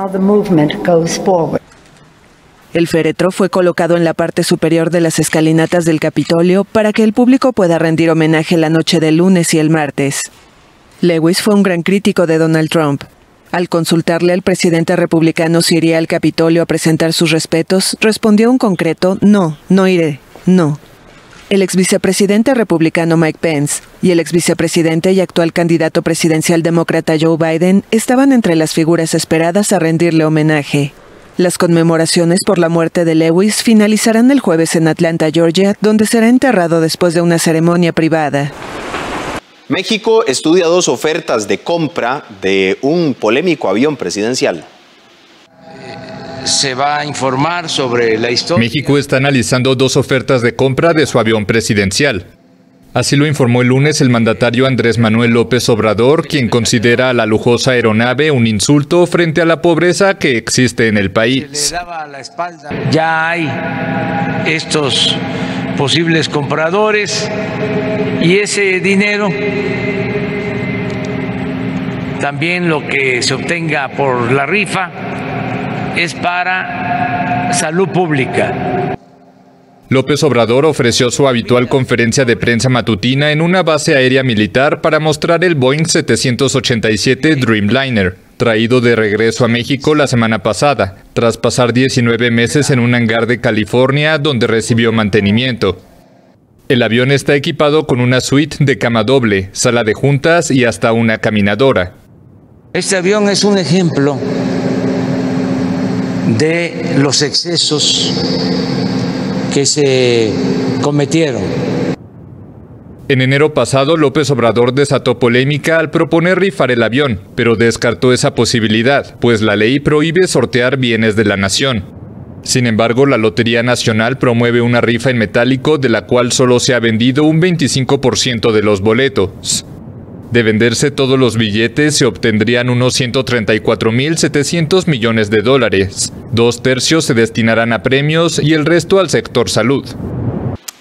El féretro fue colocado en la parte superior de las escalinatas del Capitolio para que el público pueda rendir homenaje la noche del lunes y el martes. Lewis fue un gran crítico de Donald Trump. Al consultarle al presidente republicano si iría al Capitolio a presentar sus respetos, respondió un concreto: no, no iré, no. El exvicepresidente republicano Mike Pence y el exvicepresidente y actual candidato presidencial demócrata Joe Biden estaban entre las figuras esperadas a rendirle homenaje. Las conmemoraciones por la muerte de Lewis finalizarán el jueves en Atlanta, Georgia, donde será enterrado después de una ceremonia privada. México estudia 2 ofertas de compra de un polémico avión presidencial. Se va a informar sobre la historia. México está analizando 2 ofertas de compra de su avión presidencial. Así lo informó el lunes el mandatario Andrés Manuel López Obrador, quien considera a la lujosa aeronave un insulto frente a la pobreza que existe en el país. Ya hay estos posibles compradores y ese dinero, también lo que se obtenga por la rifa, es para salud pública. López Obrador ofreció su habitual conferencia de prensa matutina en una base aérea militar para mostrar el Boeing 787 Dreamliner, traído de regreso a México la semana pasada, tras pasar 19 meses en un hangar de California donde recibió mantenimiento. El avión está equipado con una suite de cama doble, sala de juntas y hasta una caminadora. Este avión es un ejemplo de los excesos que se cometieron. En enero pasado, López Obrador desató polémica al proponer rifar el avión, pero descartó esa posibilidad, pues la ley prohíbe sortear bienes de la nación. Sin embargo, la Lotería Nacional promueve una rifa en metálico de la cual solo se ha vendido un 25% de los boletos. De venderse todos los billetes, se obtendrían unos 134.700 millones de dólares. 2/3 se destinarán a premios y el resto al sector salud.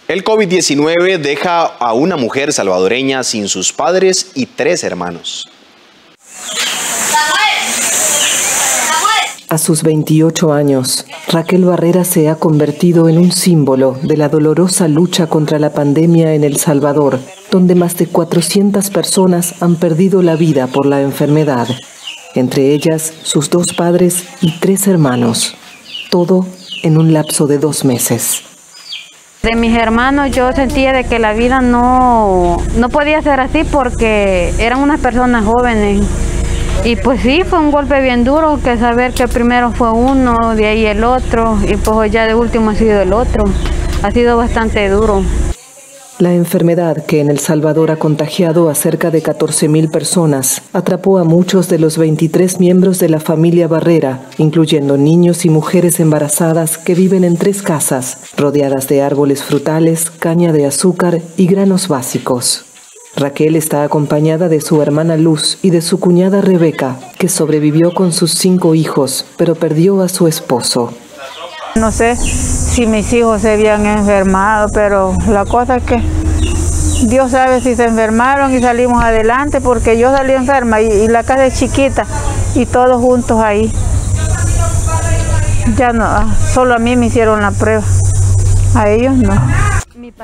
El COVID-19 deja a una mujer salvadoreña sin sus padres y 3 hermanos. A sus 28 años, Raquel Barrera se ha convertido en un símbolo de la dolorosa lucha contra la pandemia en El Salvador, donde más de 400 personas han perdido la vida por la enfermedad, entre ellas sus 2 padres y 3 hermanos, todo en un lapso de 2 meses. De mis hermanos yo sentía de que la vida no podía ser así porque eran unas personas jóvenes. Y pues sí, fue un golpe bien duro, que saber que primero fue uno, de ahí el otro, y pues ya de último ha sido el otro. Ha sido bastante duro. La enfermedad, que en El Salvador ha contagiado a cerca de 14.000 personas, atrapó a muchos de los 23 miembros de la familia Barrera, incluyendo niños y mujeres embarazadas que viven en 3 casas, rodeadas de árboles frutales, caña de azúcar y granos básicos. Raquel está acompañada de su hermana Luz y de su cuñada Rebeca, que sobrevivió con sus 5 hijos, pero perdió a su esposo. No sé si mis hijos se habían enfermado, pero la cosa es que Dios sabe si se enfermaron y salimos adelante, porque yo salí enferma y la casa es chiquita y todos juntos ahí. Ya no, solo a mí me hicieron la prueba, a ellos no.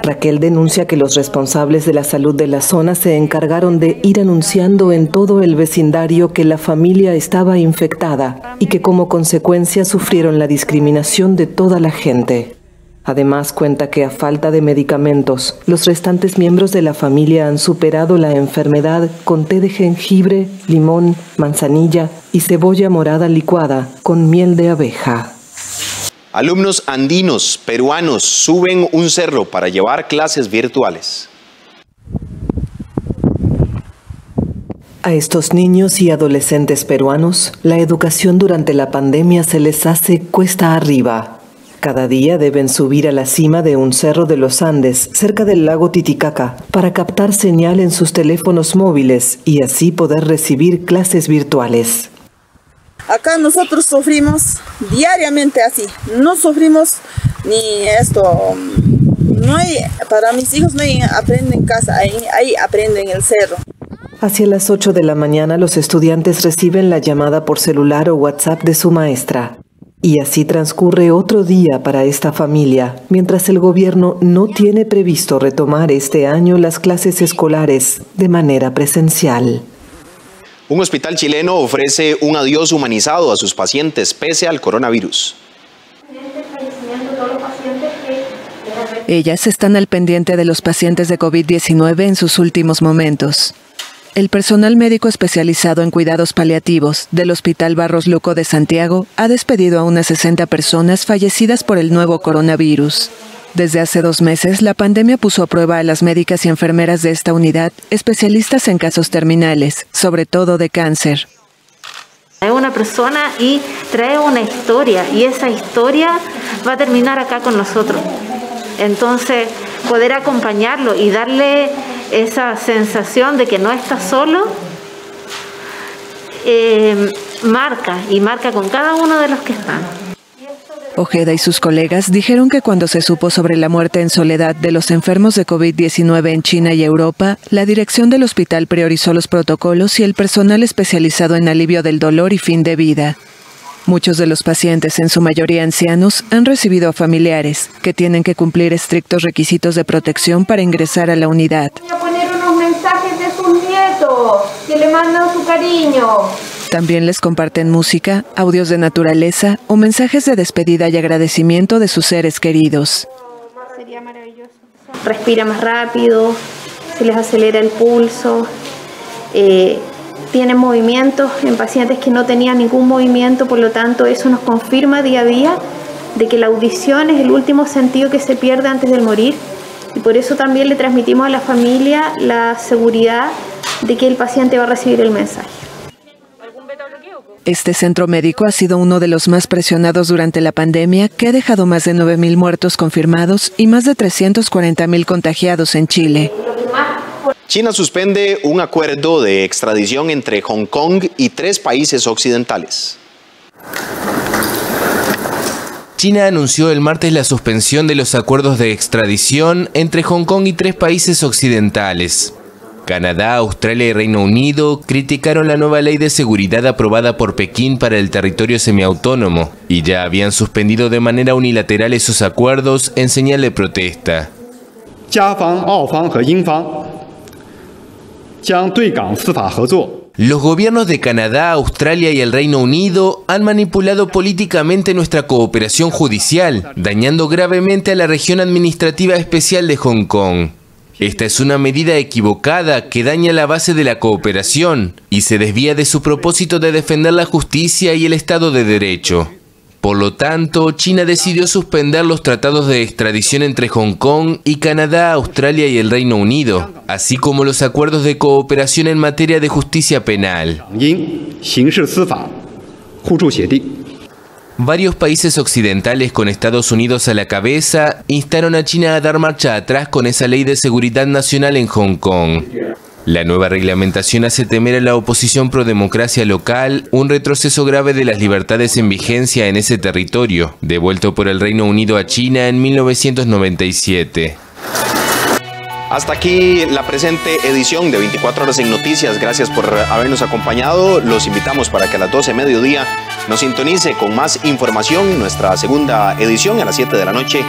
Raquel denuncia que los responsables de la salud de la zona se encargaron de ir anunciando en todo el vecindario que la familia estaba infectada y que como consecuencia sufrieron la discriminación de toda la gente. Además, cuenta que a falta de medicamentos, los restantes miembros de la familia han superado la enfermedad con té de jengibre, limón, manzanilla y cebolla morada licuada con miel de abeja. Alumnos andinos peruanos suben un cerro para llevar clases virtuales. A estos niños y adolescentes peruanos, la educación durante la pandemia se les hace cuesta arriba. Cada día deben subir a la cima de un cerro de los Andes, cerca del lago Titicaca, para captar señal en sus teléfonos móviles y así poder recibir clases virtuales. Acá nosotros sufrimos diariamente así, no sufrimos ni esto, no hay, para mis hijos no hay, aprenden en casa, ahí aprenden en el cerro. Hacia las 8 de la mañana los estudiantes reciben la llamada por celular o WhatsApp de su maestra. Y así transcurre otro día para esta familia, mientras el gobierno no tiene previsto retomar este año las clases escolares de manera presencial. Un hospital chileno ofrece un adiós humanizado a sus pacientes pese al coronavirus. Ellas están al pendiente de los pacientes de COVID-19 en sus últimos momentos. El personal médico especializado en cuidados paliativos del Hospital Barros Luco de Santiago ha despedido a unas 60 personas fallecidas por el nuevo coronavirus. Desde hace 2 meses, la pandemia puso a prueba a las médicas y enfermeras de esta unidad, especialistas en casos terminales, sobre todo de cáncer. Es una persona y trae una historia, y esa historia va a terminar acá con nosotros. Entonces, poder acompañarlo y darle esa sensación de que no está solo, marca con cada uno de los que están. Ojeda y sus colegas dijeron que cuando se supo sobre la muerte en soledad de los enfermos de COVID-19 en China y Europa, la dirección del hospital priorizó los protocolos y el personal especializado en alivio del dolor y fin de vida. Muchos de los pacientes, en su mayoría ancianos, han recibido a familiares que tienen que cumplir estrictos requisitos de protección para ingresar a la unidad. Voy a poner unos mensajes de sus nietos que le mandan su cariño. También les comparten música, audios de naturaleza o mensajes de despedida y agradecimiento de sus seres queridos. Sería maravilloso. Respira más rápido, se les acelera el pulso, tienen movimientos en pacientes que no tenían ningún movimiento, por lo tanto eso nos confirma día a día de que la audición es el último sentido que se pierde antes de morir, y por eso también le transmitimos a la familia la seguridad de que el paciente va a recibir el mensaje. Este centro médico ha sido uno de los más presionados durante la pandemia, que ha dejado más de 9.000 muertos confirmados y más de 340.000 contagiados en Chile. China suspende un acuerdo de extradición entre Hong Kong y 3 países occidentales. China anunció el martes la suspensión de los acuerdos de extradición entre Hong Kong y 3 países occidentales. Canadá, Australia y Reino Unido criticaron la nueva ley de seguridad aprobada por Pekín para el territorio semiautónomo y ya habían suspendido de manera unilateral esos acuerdos en señal de protesta. Los gobiernos de Canadá, Australia y el Reino Unido han manipulado políticamente nuestra cooperación judicial, dañando gravemente a la región administrativa especial de Hong Kong. Esta es una medida equivocada que daña la base de la cooperación y se desvía de su propósito de defender la justicia y el Estado de Derecho. Por lo tanto, China decidió suspender los tratados de extradición entre Hong Kong y Canadá, Australia y el Reino Unido, así como los acuerdos de cooperación en materia de justicia penal. Varios países occidentales, con Estados Unidos a la cabeza, instaron a China a dar marcha atrás con esa ley de seguridad nacional en Hong Kong. La nueva reglamentación hace temer a la oposición pro-democracia local un retroceso grave de las libertades en vigencia en ese territorio, devuelto por el Reino Unido a China en 1997. Hasta aquí la presente edición de 24 horas en Noticias. Gracias por habernos acompañado. Los invitamos para que a las 12 mediodía nos sintonice con más información. Nuestra segunda edición a las 7 de la noche.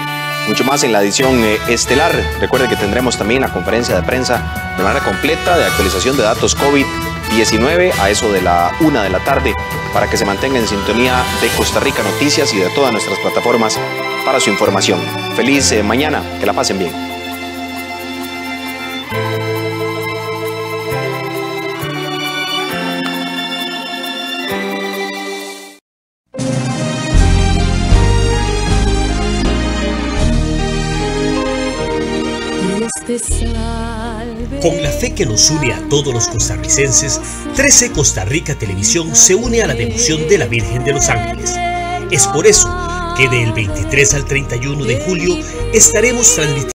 Mucho más en la edición estelar. Recuerde que tendremos también la conferencia de prensa de manera completa de actualización de datos COVID-19 a eso de la 1 de la tarde para que se mantenga en sintonía de Costa Rica Noticias y de todas nuestras plataformas para su información. Feliz mañana. Que la pasen bien. Con la fe que nos une a todos los costarricenses, 13 Costa Rica Televisión se une a la devoción de la Virgen de los Ángeles. Es por eso que del 23 al 31 de julio estaremos transmitiendo